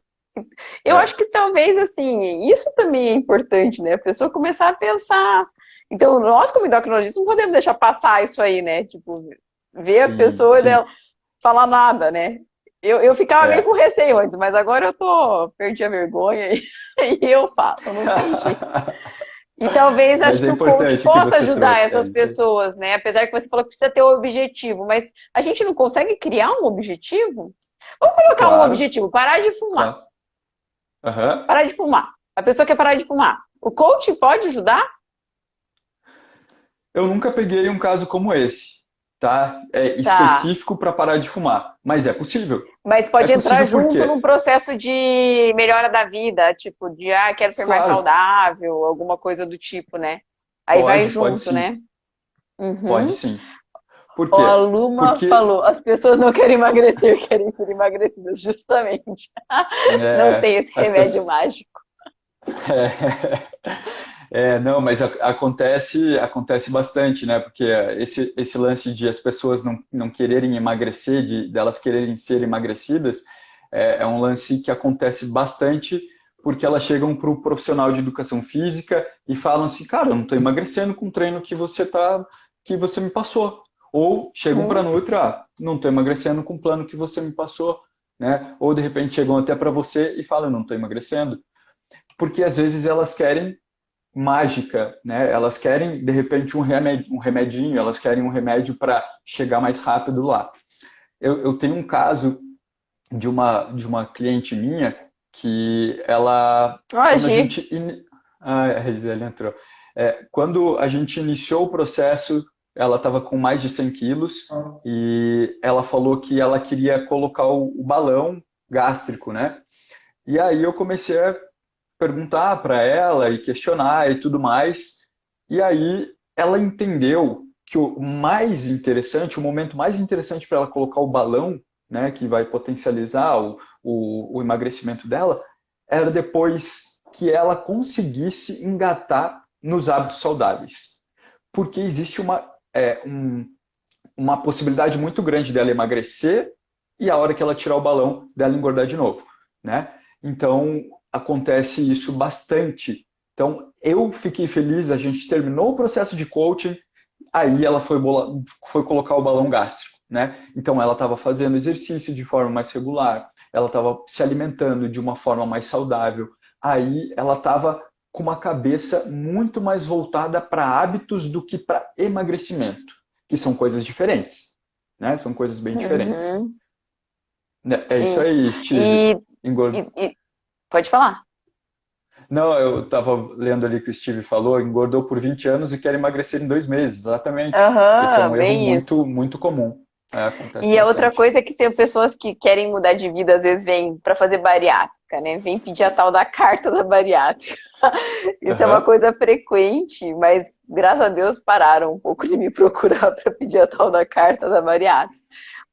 Eu acho É. que talvez, assim, isso também é importante, né? A pessoa começar a pensar. Então, nós, como endocrinologistas, não podemos deixar passar isso aí, né? Tipo, ver a Sim, pessoa e dela sim. falar nada, né? Eu ficava meio com É. receio antes, mas agora perdi a vergonha e eu falo, não tem jeito. E talvez acho Mas é que o coach importante o que possa você ajudar trouxe. É essas isso aí. pessoas, né? Apesar que você falou que precisa ter um objetivo, mas a gente não consegue criar um objetivo? Vamos colocar um Claro, objetivo, parar de fumar. claro. Aham. Parar de fumar. A pessoa quer parar de fumar. O coach pode ajudar? Eu nunca peguei um caso como esse, tá? É Tá. específico para parar de fumar, mas é possível. Mas É pode entrar possível por junto num quê? processo de melhora da vida, tipo, quero ser mais Claro, saudável, alguma coisa do tipo, né? Aí vai pode junto, sim, né? pode Uhum. sim. Por Ó, a quê? Luma Porque falou, as pessoas não querem emagrecer, querem ser emagrecidas, justamente. Não tem esse as remédio pessoas. mágico. Não, mas acontece bastante, né? Porque esse lance de as pessoas não quererem emagrecer, de delas quererem ser emagrecidas, é um lance que acontece bastante porque elas chegam para o profissional de educação física e falam assim, cara, eu não estou emagrecendo com o treino que você me passou. Ou chegam para a Hum, Nutri, não estou emagrecendo com o plano que você me passou, né? Ou de repente chegam até para você e falam, não estou emagrecendo, porque às vezes elas querem mágica, né? Elas querem de repente um remedinho, elas querem um remédio para chegar mais rápido lá. Eu tenho um caso de uma cliente minha que ela, ó, quando a Gi. gente a Gisele entrou. Quando a gente iniciou o processo, ela estava com mais de 100 quilos e ela falou que ela queria colocar o balão gástrico, né? E aí eu comecei a perguntar para ela e questionar e tudo mais. E aí ela entendeu que o mais interessante, o momento mais interessante para ela colocar o balão, né, que vai potencializar o emagrecimento dela, era depois que ela conseguisse engatar nos hábitos saudáveis. Porque existe uma possibilidade muito grande dela emagrecer e a hora que ela tirar o balão, dela engordar de novo, né? Então, acontece isso bastante. Então, eu fiquei feliz, a gente terminou o processo de coaching, aí ela foi colocar o balão gástrico, né? Então, ela estava fazendo exercício de forma mais regular, ela estava se alimentando de uma forma mais saudável, aí ela estava com uma cabeça muito mais voltada para hábitos do que para emagrecimento, que são coisas diferentes, né? São coisas bem diferentes. Uhum, É isso sim. aí, Steve. E, Engord... pode falar. Não, eu estava lendo ali que o Steve falou, engordou por 20 anos e quer emagrecer em 2 meses. Exatamente. Esse é um Aham, erro bem isso. muito, muito comum. Acontece E a outra bastante. coisa é que são pessoas que querem mudar de vida, às vezes vêm para fazer bariátrica, né? Vem pedir a tal da carta da bariátrica. Isso é uma Aham. coisa frequente, mas graças a Deus pararam um pouco de me procurar para pedir a tal da carta da bariátrica.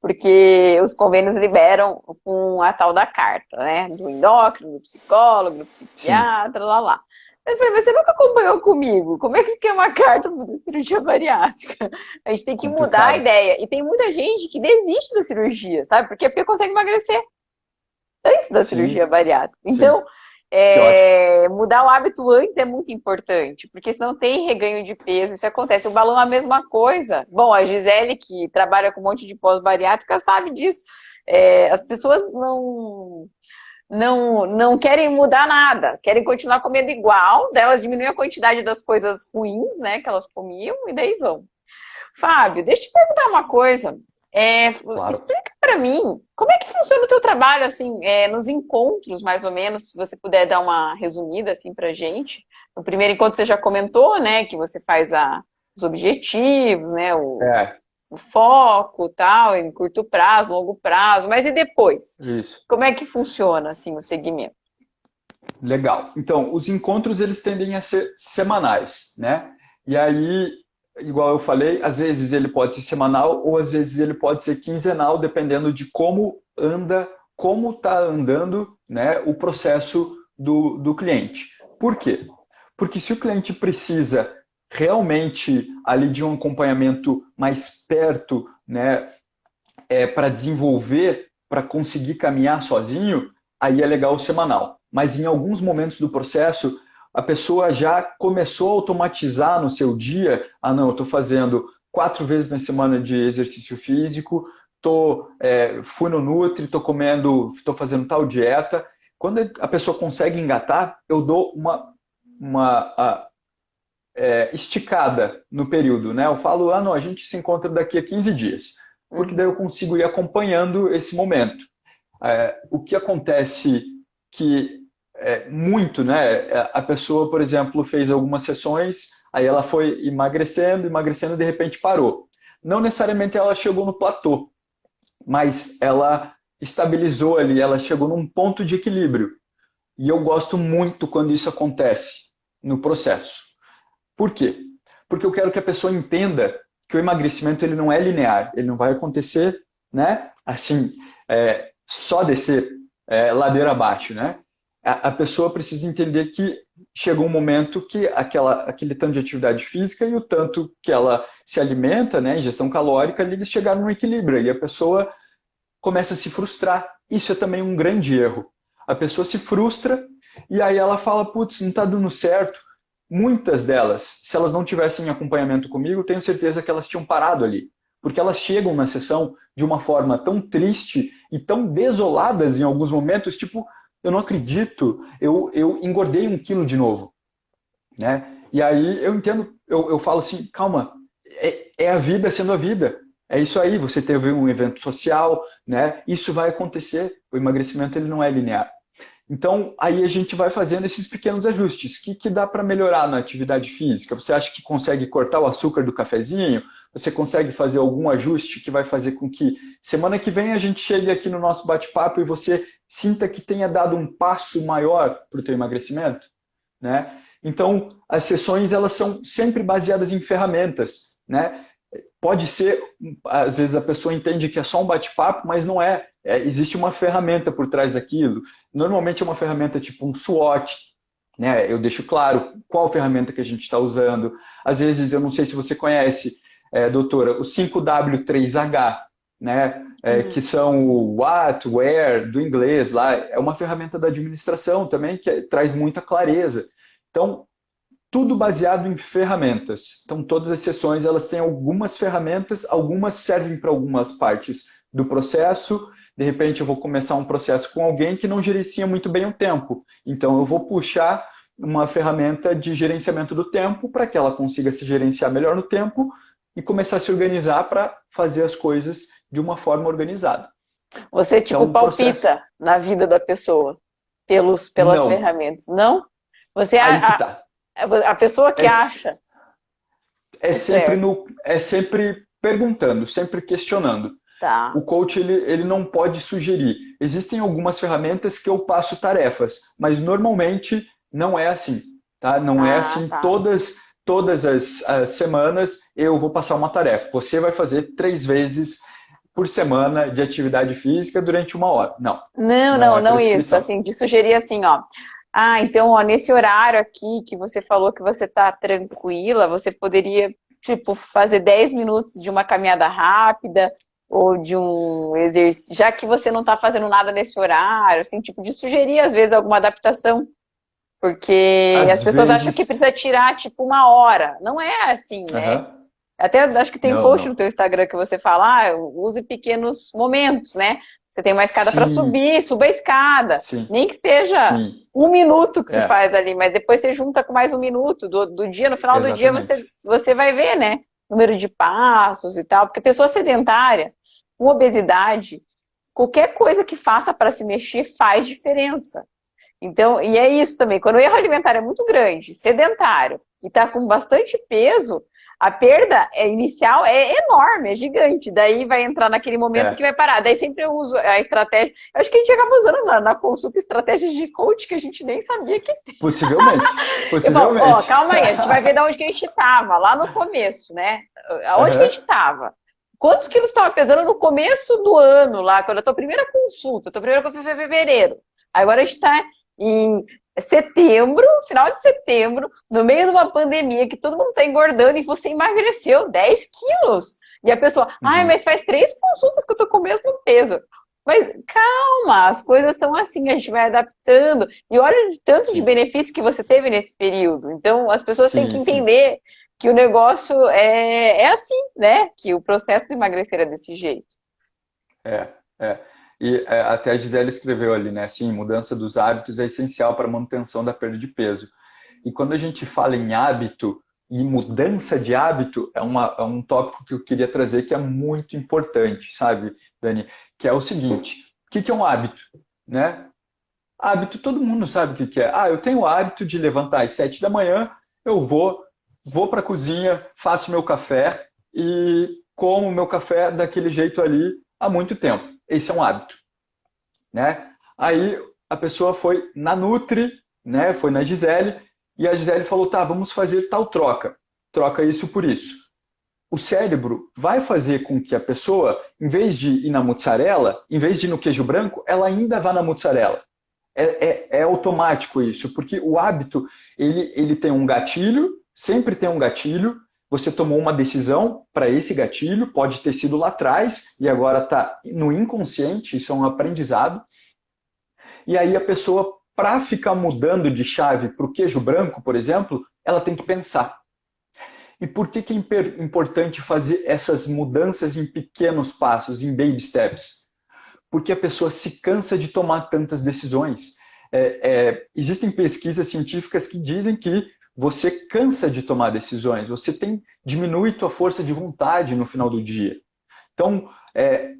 Porque os convênios liberam com a tal da carta, né? Do endócrino, do psicólogo, do Sim. psiquiatra, lá. Eu falei, mas você nunca acompanhou comigo? Como é que você quer uma carta para fazer cirurgia bariátrica? A gente tem que mudar a Complicado. ideia. E tem muita gente que desiste da cirurgia, sabe? Porque consegue emagrecer antes da cirurgia Sim, bariátrica. sim. Então, Que ótimo. mudar o hábito antes é muito importante, porque senão tem reganho de peso, isso acontece. O balão é a mesma coisa. Bom, a Gisele, que trabalha com um monte de pós-bariátrica, sabe disso. As pessoas não querem mudar nada, querem continuar comendo igual, daí elas diminuem a quantidade das coisas ruins, né, que elas comiam, e daí vão. Fábio, deixa eu te perguntar uma coisa. Claro. Explica para mim como é que funciona o teu trabalho, assim, nos encontros, mais ou menos, se você puder dar uma resumida, assim, pra gente. No primeiro encontro você já comentou, né, que você faz os objetivos, né, É, o foco, tal, em curto prazo, longo prazo, mas e depois? isso. Como é que funciona, assim, o segmento? Legal. Então, os encontros eles tendem a ser semanais, né? E aí, igual eu falei, às vezes ele pode ser semanal ou às vezes ele pode ser quinzenal, dependendo de como anda, como está andando, né, o processo do cliente. Por quê? Porque se o cliente precisa realmente ali de um acompanhamento mais perto, né, para desenvolver, para conseguir caminhar sozinho, aí é legal o semanal. Mas em alguns momentos do processo, a pessoa já começou a automatizar no seu dia, não, eu estou fazendo 4 vezes na semana de exercício físico, fui no Nutri, estou comendo, estou fazendo tal dieta. Quando a pessoa consegue engatar, eu dou uma esticada no período, né? Eu falo, não, a gente se encontra daqui a 15 dias, porque daí Uhum. eu consigo ir acompanhando esse momento. O que acontece que muito, né? A pessoa, por exemplo, fez algumas sessões, aí ela foi emagrecendo, emagrecendo, de repente parou. Não necessariamente ela chegou no platô, mas ela estabilizou ali, ela chegou num ponto de equilíbrio. E eu gosto muito quando isso acontece no processo. Por quê? Porque eu quero que a pessoa entenda que o emagrecimento ele não é linear, ele não vai acontecer, né? Assim, só descer ladeira abaixo, né? A pessoa precisa entender que chegou um momento que aquele tanto de atividade física e o tanto que ela se alimenta, né, ingestão calórica, eles chegaram no equilíbrio e a pessoa começa a se frustrar. Isso é também um grande erro. A pessoa se frustra e aí ela fala, putz, não está dando certo. Muitas delas, se elas não tivessem acompanhamento comigo, tenho certeza que elas tinham parado ali. Porque elas chegam na sessão de uma forma tão triste e tão desoladas em alguns momentos, tipo, eu não acredito, eu engordei 1 quilo de novo, né? E aí eu entendo, eu falo assim, calma, é a vida sendo a vida. É isso aí, você teve um evento social, né? Isso vai acontecer. O emagrecimento ele não é linear. Então, aí a gente vai fazendo esses pequenos ajustes. O que dá para melhorar na atividade física? Você acha que consegue cortar o açúcar do cafezinho? Você consegue fazer algum ajuste que vai fazer com que semana que vem a gente chegue aqui no nosso bate-papo e você sinta que tenha dado um passo maior para o teu emagrecimento? Né? Então, as sessões elas são sempre baseadas em ferramentas, né? Pode ser, às vezes a pessoa entende que é só um bate-papo, mas não é. Existe uma ferramenta por trás daquilo. Normalmente é uma ferramenta tipo um SWOT, né? Eu deixo claro qual ferramenta que a gente está usando. Às vezes, eu não sei se você conhece, doutora, o 5W3H, né? Que Uhum. são o what, where, do inglês lá. É uma ferramenta da administração também que traz muita clareza. Então, tudo baseado em ferramentas. Então, todas as sessões elas têm algumas ferramentas, algumas servem para algumas partes do processo. De repente, eu vou começar um processo com alguém que não gerencia muito bem o tempo. Então, eu vou puxar uma ferramenta de gerenciamento do tempo para que ela consiga se gerenciar melhor no tempo e começar a se organizar para fazer as coisas de uma forma organizada. Você, tipo, Então, o processo. palpita na vida da pessoa pelas Não, ferramentas. Não? Você, aí que a, tá. a pessoa que É, acha, certo, é sempre perguntando, sempre questionando. tá. O coach ele não pode sugerir. Existem algumas ferramentas que eu passo tarefas, mas normalmente não é assim, tá? Não é Ah, assim tá. todas as semanas eu vou passar uma tarefa. Você vai fazer 3 vezes por semana de atividade física durante 1 hora. Não, Não, não não, é não isso. prescrição. Assim, de sugerir assim, ó. Ah, então, ó, nesse horário aqui que você falou que você tá tranquila, você poderia, tipo, fazer 10 minutos de uma caminhada rápida ou de um exercício, já que você não tá fazendo nada nesse horário, assim, tipo, de sugerir, às vezes, alguma adaptação, porque as Às pessoas acham que vezes, precisa tirar, tipo, uma hora. Não é assim, né? aham, Até acho que tem não, post no não. teu Instagram que você fala, use pequenos momentos, né? Você tem uma escada para Sim, subir, suba a escada. sim, Nem que seja sim, 1 minuto que se é, faz ali, mas depois você junta com mais 1 minuto do dia, no final do dia exatamente. você vai ver, né? Número de passos e tal, porque pessoa sedentária, com obesidade, qualquer coisa que faça para se mexer faz diferença. Então, e é isso também, quando o erro alimentar é muito grande, sedentário, e está com bastante peso, a perda inicial é enorme, é gigante. Daí vai entrar naquele momento que É, vai parar. Daí sempre eu uso a estratégia. Eu acho que a gente acaba usando na consulta estratégias de coach que a gente nem sabia que. possivelmente, Eu falo, ó, possivelmente. calma aí, a gente vai ver de onde que a gente estava, lá no começo, né? Aonde que a Aham, gente estava? Quantos quilos estava pesando no começo do ano, lá, quando a tua primeira consulta, a tua primeira consulta foi em fevereiro. Agora a gente está em setembro, final de setembro, no meio de uma pandemia que todo mundo está engordando e você emagreceu 10 quilos. E a pessoa, ai, uhum, mas faz 3 consultas que eu tô com o mesmo peso. Mas calma, as coisas são assim, a gente vai adaptando. E olha o tanto de sim, benefício que você teve nesse período. Então, as pessoas têm que sim, sim, entender que o negócio é assim, né? Que o processo de emagrecer é desse jeito. é, é. E até a Gisele escreveu ali, né? Assim, mudança dos hábitos é essencial para a manutenção da perda de peso. E quando a gente fala em hábito e mudança de hábito, é um tópico que eu queria trazer que é muito importante, sabe, Dani? Que é o seguinte: o que é um hábito, né? Hábito, todo mundo sabe o que é. Ah, eu tenho o hábito de levantar às 7 da manhã, eu vou para a cozinha, faço meu café e como meu café daquele jeito ali há muito tempo. Esse é um hábito, né? Aí a pessoa foi na Nutri, né? Foi na Gisele e a Gisele falou: tá, vamos fazer tal troca. Troca isso por isso. O cérebro vai fazer com que a pessoa, em vez de ir na mussarela, em vez de ir no queijo branco, ela ainda vá na mussarela. É automático isso, porque o hábito ele tem um gatilho, sempre tem um gatilho. Você tomou uma decisão para esse gatilho, pode ter sido lá atrás e agora está no inconsciente, isso é um aprendizado. E aí a pessoa, para ficar mudando de chave para o queijo branco, por exemplo, ela tem que pensar. E por que é importante fazer essas mudanças em pequenos passos, em baby steps? Porque a pessoa se cansa de tomar tantas decisões. Existem pesquisas científicas que dizem que você cansa de tomar decisões, você diminui tua força de vontade no final do dia. Então,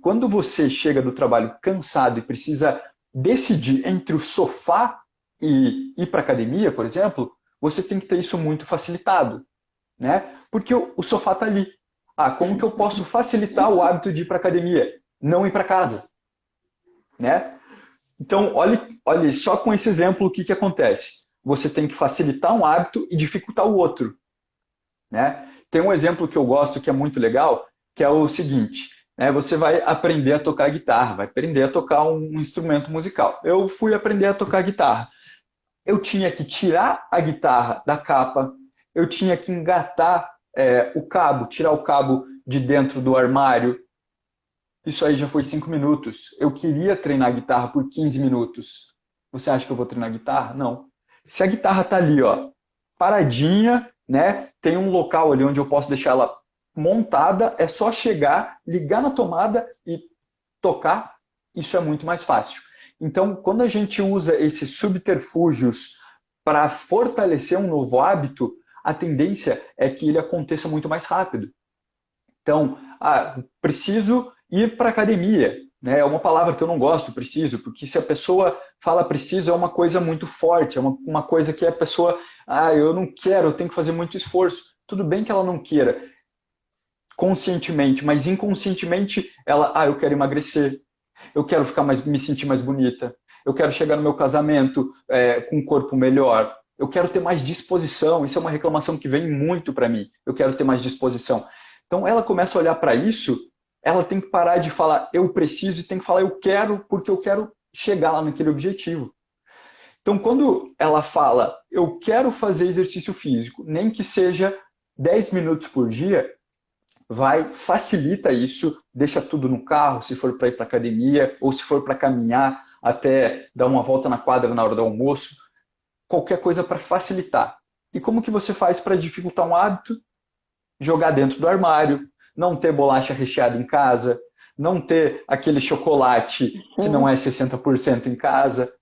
quando você chega do trabalho cansado e precisa decidir entre o sofá e ir para academia, por exemplo, você tem que ter isso muito facilitado, né? Porque o sofá está ali. Ah, como que eu posso facilitar o hábito de ir para academia? Não ir para casa, né? Então, olhe só com esse exemplo o que acontece. Você tem que facilitar um hábito e dificultar o outro, né? Tem um exemplo que eu gosto que é muito legal, que é o seguinte, né? Você vai aprender a tocar guitarra, vai aprender a tocar um instrumento musical. Eu fui aprender a tocar guitarra. Eu tinha que tirar a guitarra da capa, eu tinha que engatar o cabo, tirar o cabo de dentro do armário. Isso aí já foi 5 minutos. Eu queria treinar guitarra por 15 minutos. Você acha que eu vou treinar guitarra? Não. Se a guitarra tá ali, ó, paradinha, né? Tem um local ali onde eu posso deixar ela montada, é só chegar, ligar na tomada e tocar. Isso é muito mais fácil. Então, quando a gente usa esses subterfúgios para fortalecer um novo hábito, a tendência é que ele aconteça muito mais rápido. Então, preciso ir para a academia. Né? É uma palavra que eu não gosto, preciso, porque se a pessoa fala preciso, é uma coisa muito forte, é uma coisa que a pessoa, eu não quero, eu tenho que fazer muito esforço. Tudo bem que ela não queira conscientemente, mas inconscientemente ela, eu quero emagrecer, eu quero me sentir mais bonita, eu quero chegar no meu casamento com um corpo melhor, eu quero ter mais disposição. Isso é uma reclamação que vem muito para mim. Eu quero ter mais disposição. Então ela começa a olhar para isso, ela tem que parar de falar eu preciso e tem que falar eu quero porque eu quero chegar lá naquele objetivo. Então, quando ela fala, eu quero fazer exercício físico, nem que seja 10 minutos por dia, facilita isso, deixa tudo no carro, se for para ir para academia, ou se for para caminhar, até dar uma volta na quadra na hora do almoço, qualquer coisa para facilitar. E como que você faz para dificultar um hábito? Jogar dentro do armário, não ter bolacha recheada em casa, não ter aquele chocolate que não é 60% em casa.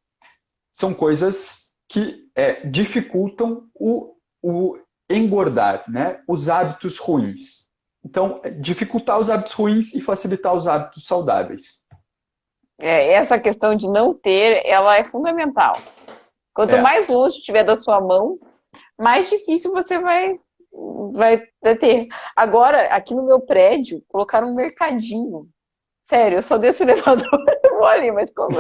São coisas que dificultam o engordar, né? Os hábitos ruins. Então, dificultar os hábitos ruins e facilitar os hábitos saudáveis. Essa questão de não ter, ela é fundamental. Quanto mais longe tiver da sua mão, mais difícil você vai ter. Agora, aqui no meu prédio, colocaram um mercadinho. Sério, eu só desço o elevador e vou ali, mas como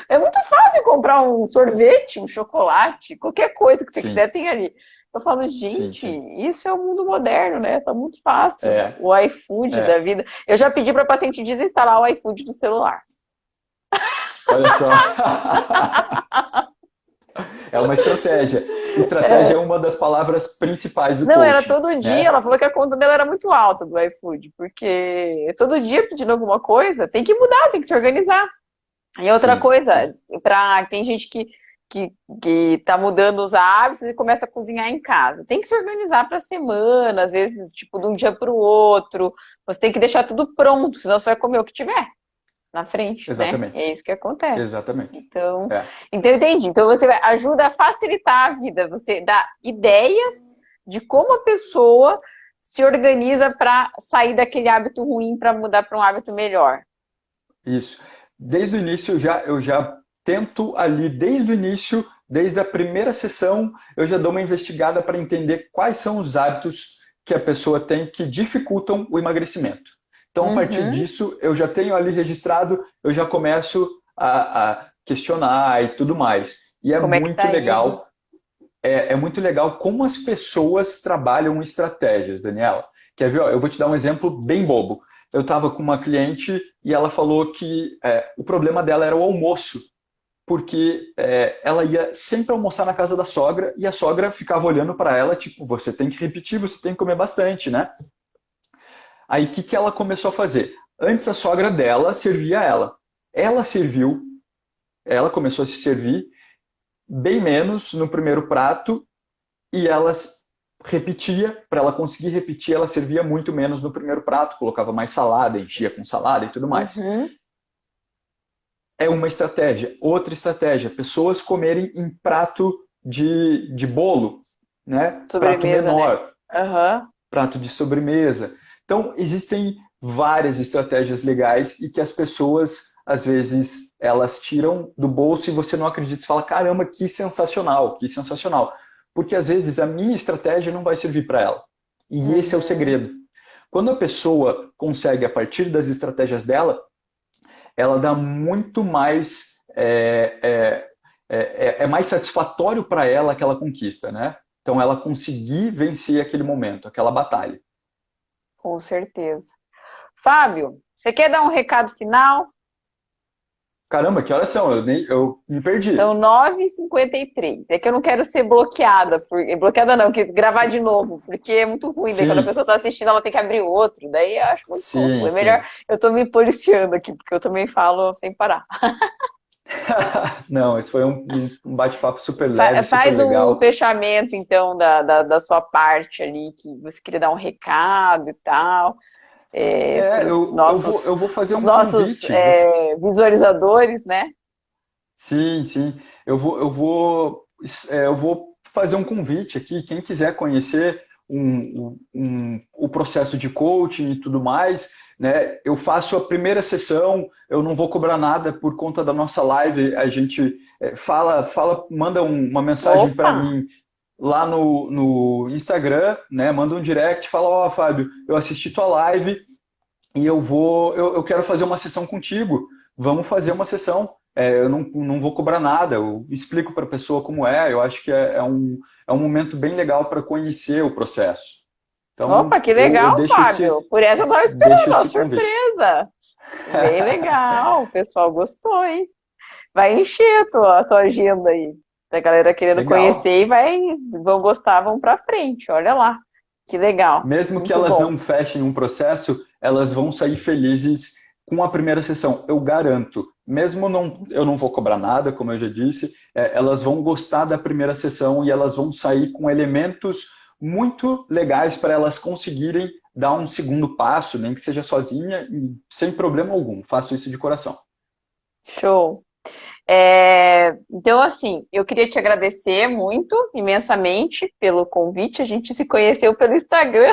é muito fácil comprar um sorvete, um chocolate, qualquer coisa que você quiser tem ali. Eu falo, gente, isso é o mundo moderno, né? Tá muito fácil. O iFood da vida. Eu já pedi para a paciente desinstalar o iFood do celular. Olha só. É uma estratégia. Estratégia é uma das palavras principais do coaching. Não, era todo dia. Ela falou que a conta dela era muito alta do iFood, porque todo dia pedindo alguma coisa, tem que mudar, tem que se organizar. E outra coisa, tem gente que tá mudando os hábitos e começa a cozinhar em casa. Tem que se organizar para a semana, às vezes, tipo, de um dia para o outro. Você tem que deixar tudo pronto, senão você vai comer o que tiver na frente, Exatamente. né? É isso que acontece. Exatamente. Então, entendi. Então, você ajuda a facilitar a vida. Você dá ideias de como a pessoa se organiza para sair daquele hábito ruim para mudar para um hábito melhor. Isso. Desde o início, eu já tento ali, desde o início, desde a primeira sessão, eu já dou uma investigada para entender quais são os hábitos que a pessoa tem que dificultam o emagrecimento. Então, a partir disso, eu já tenho ali registrado, eu já começo a questionar e tudo mais. E é muito legal. É muito legal como as pessoas trabalham estratégias, Daniela. Quer ver? Eu vou te dar um exemplo bem bobo. Eu estava com uma cliente e ela falou que o problema dela era o almoço, porque ela ia sempre almoçar na casa da sogra e a sogra ficava olhando para ela, tipo, você tem que repetir, você tem que comer bastante, né? Aí, o que ela começou a fazer? Antes, a sogra dela servia ela. Ela começou a se servir bem menos no primeiro prato e ela repetia, para ela conseguir repetir, ela servia muito menos no primeiro prato, colocava mais salada, enchia com salada e tudo mais. É uma estratégia. Outra estratégia, pessoas comerem em prato de bolo, né? Prato menor, né? prato de sobremesa. Então, existem várias estratégias legais e que as pessoas, às vezes, elas tiram do bolso e você não acredita. Você fala, caramba, que sensacional, que sensacional. Porque, às vezes, a minha estratégia não vai servir para ela. E esse é o segredo. Quando a pessoa consegue, a partir das estratégias dela, ela dá muito mais... É mais satisfatório para ela aquela conquista, né? Então, ela conseguir vencer aquele momento, aquela batalha. Com certeza. Fábio, você quer dar um recado final? Caramba, que horas são? Eu me perdi. São 9h53. É que eu não quero ser bloqueada. Bloqueada não, gravar de novo, porque é muito ruim. Daí quando a pessoa está assistindo, ela tem que abrir outro. Daí eu acho muito pouco. É melhor. Eu estou me policiando aqui, porque eu também falo sem parar. Não, esse foi um bate-papo super leve, Faz super legal. um fechamento, então, da sua parte ali, que você queria dar um recado e tal. Eu vou fazer um nossos convite. Visualizadores, né? Sim. Eu vou fazer um convite aqui. Quem quiser conhecer o processo de coaching e tudo mais, né? Eu faço a primeira sessão, eu não vou cobrar nada por conta da nossa live. A gente manda uma mensagem para mim lá no Instagram, né? Manda um direct, fala, Fábio, eu assisti tua live e eu quero fazer uma sessão contigo. Vamos fazer uma sessão. Eu não vou cobrar nada, eu explico para a pessoa como é. Eu acho que é um momento bem legal para conhecer o processo. Então, opa, que legal, Fábio. Por essa eu estava esperando, uma surpresa. Bem legal, o pessoal gostou, hein? vai encher a tua agenda aí. Da galera querendo Legal. conhecer e vão gostar, vão pra frente. Olha lá. Que legal. Mesmo que Muito elas bom. não fechem um processo, elas vão sair felizes com a primeira sessão, eu garanto. Mesmo não, eu não vou cobrar nada, como eu já disse, elas vão gostar da primeira sessão e elas vão sair com elementos muito legais para elas conseguirem dar um segundo passo, nem que seja sozinha, e sem problema algum. Faço isso de coração. Show. Então, assim, eu queria te agradecer muito, imensamente, pelo convite. A gente se conheceu pelo Instagram.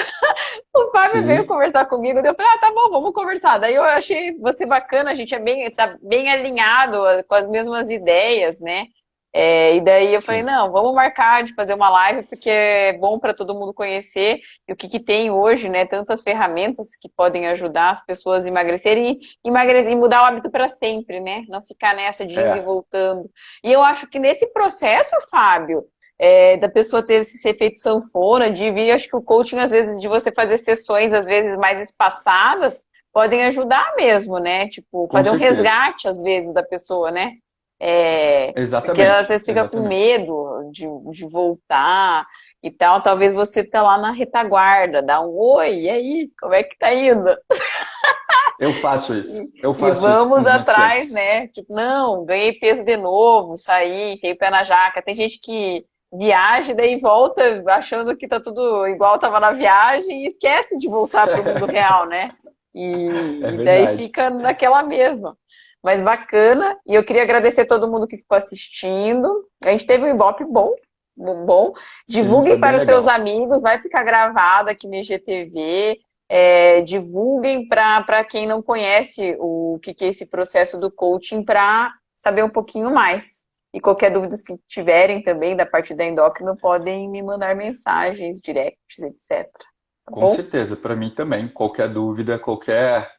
O Fábio veio Sim, conversar comigo, daí eu falei, ah, tá bom, vamos conversar. Daí eu achei você bacana, a gente tá bem alinhado com as mesmas ideias, né? E daí eu falei, sim. não, vamos marcar de fazer uma live, porque é bom para todo mundo conhecer e o que tem hoje, né? Tantas ferramentas que podem ajudar as pessoas a emagrecerem e emagrecer e mudar o hábito para sempre, né? Não ficar nessa de indo e É, voltando. E eu acho que nesse processo, Fábio, da pessoa ter esse efeito sanfona, de vir, acho que o coaching, às vezes, de você fazer sessões, às vezes, mais espaçadas, podem ajudar mesmo, né? Tipo, com fazer um certeza. resgate, às vezes, da pessoa, né? Porque ela, às Exatamente, vezes fica com exatamente. medo de voltar e tal. Talvez você tá lá na retaguarda, dá um oi, e aí, como é que tá indo? Eu faço isso. Eu E faço isso com vamos os meus atrás, clientes. né? Tipo, não, ganhei peso de novo, saí, enfiei o pé na jaca. Tem gente que viaja e daí volta achando que tá tudo igual tava na viagem e esquece de voltar para o mundo real, né? É E daí verdade. fica naquela mesma. Mas bacana, e eu queria agradecer todo mundo que ficou assistindo. A gente teve um Ibope bom, bom. Sim, foi Divulguem bem para os seus legal. amigos, vai ficar gravado aqui no IGTV. Divulguem para quem não conhece o que é esse processo do coaching para saber um pouquinho mais. E qualquer dúvida que tiverem também da parte da endócrino, podem me mandar mensagens, directs, etc. Tá Com bom? certeza, para mim também. Qualquer dúvida, qualquer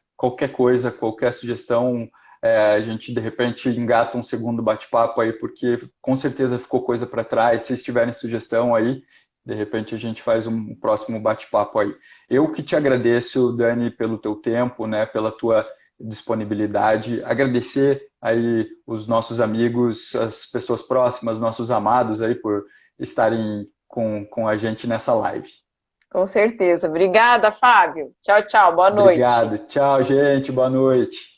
coisa, qualquer sugestão, a gente de repente engata um segundo bate-papo aí, porque com certeza ficou coisa para trás. Se tiverem sugestão aí, de repente a gente faz um próximo bate-papo aí. Eu que te agradeço, Dani, pelo teu tempo, né, pela tua disponibilidade. Agradecer aí os nossos amigos, as pessoas próximas, nossos amados aí por estarem com a gente nessa live. Com certeza. Obrigada, Fábio. Tchau, tchau. Boa noite. Obrigado. Tchau, gente. Boa noite.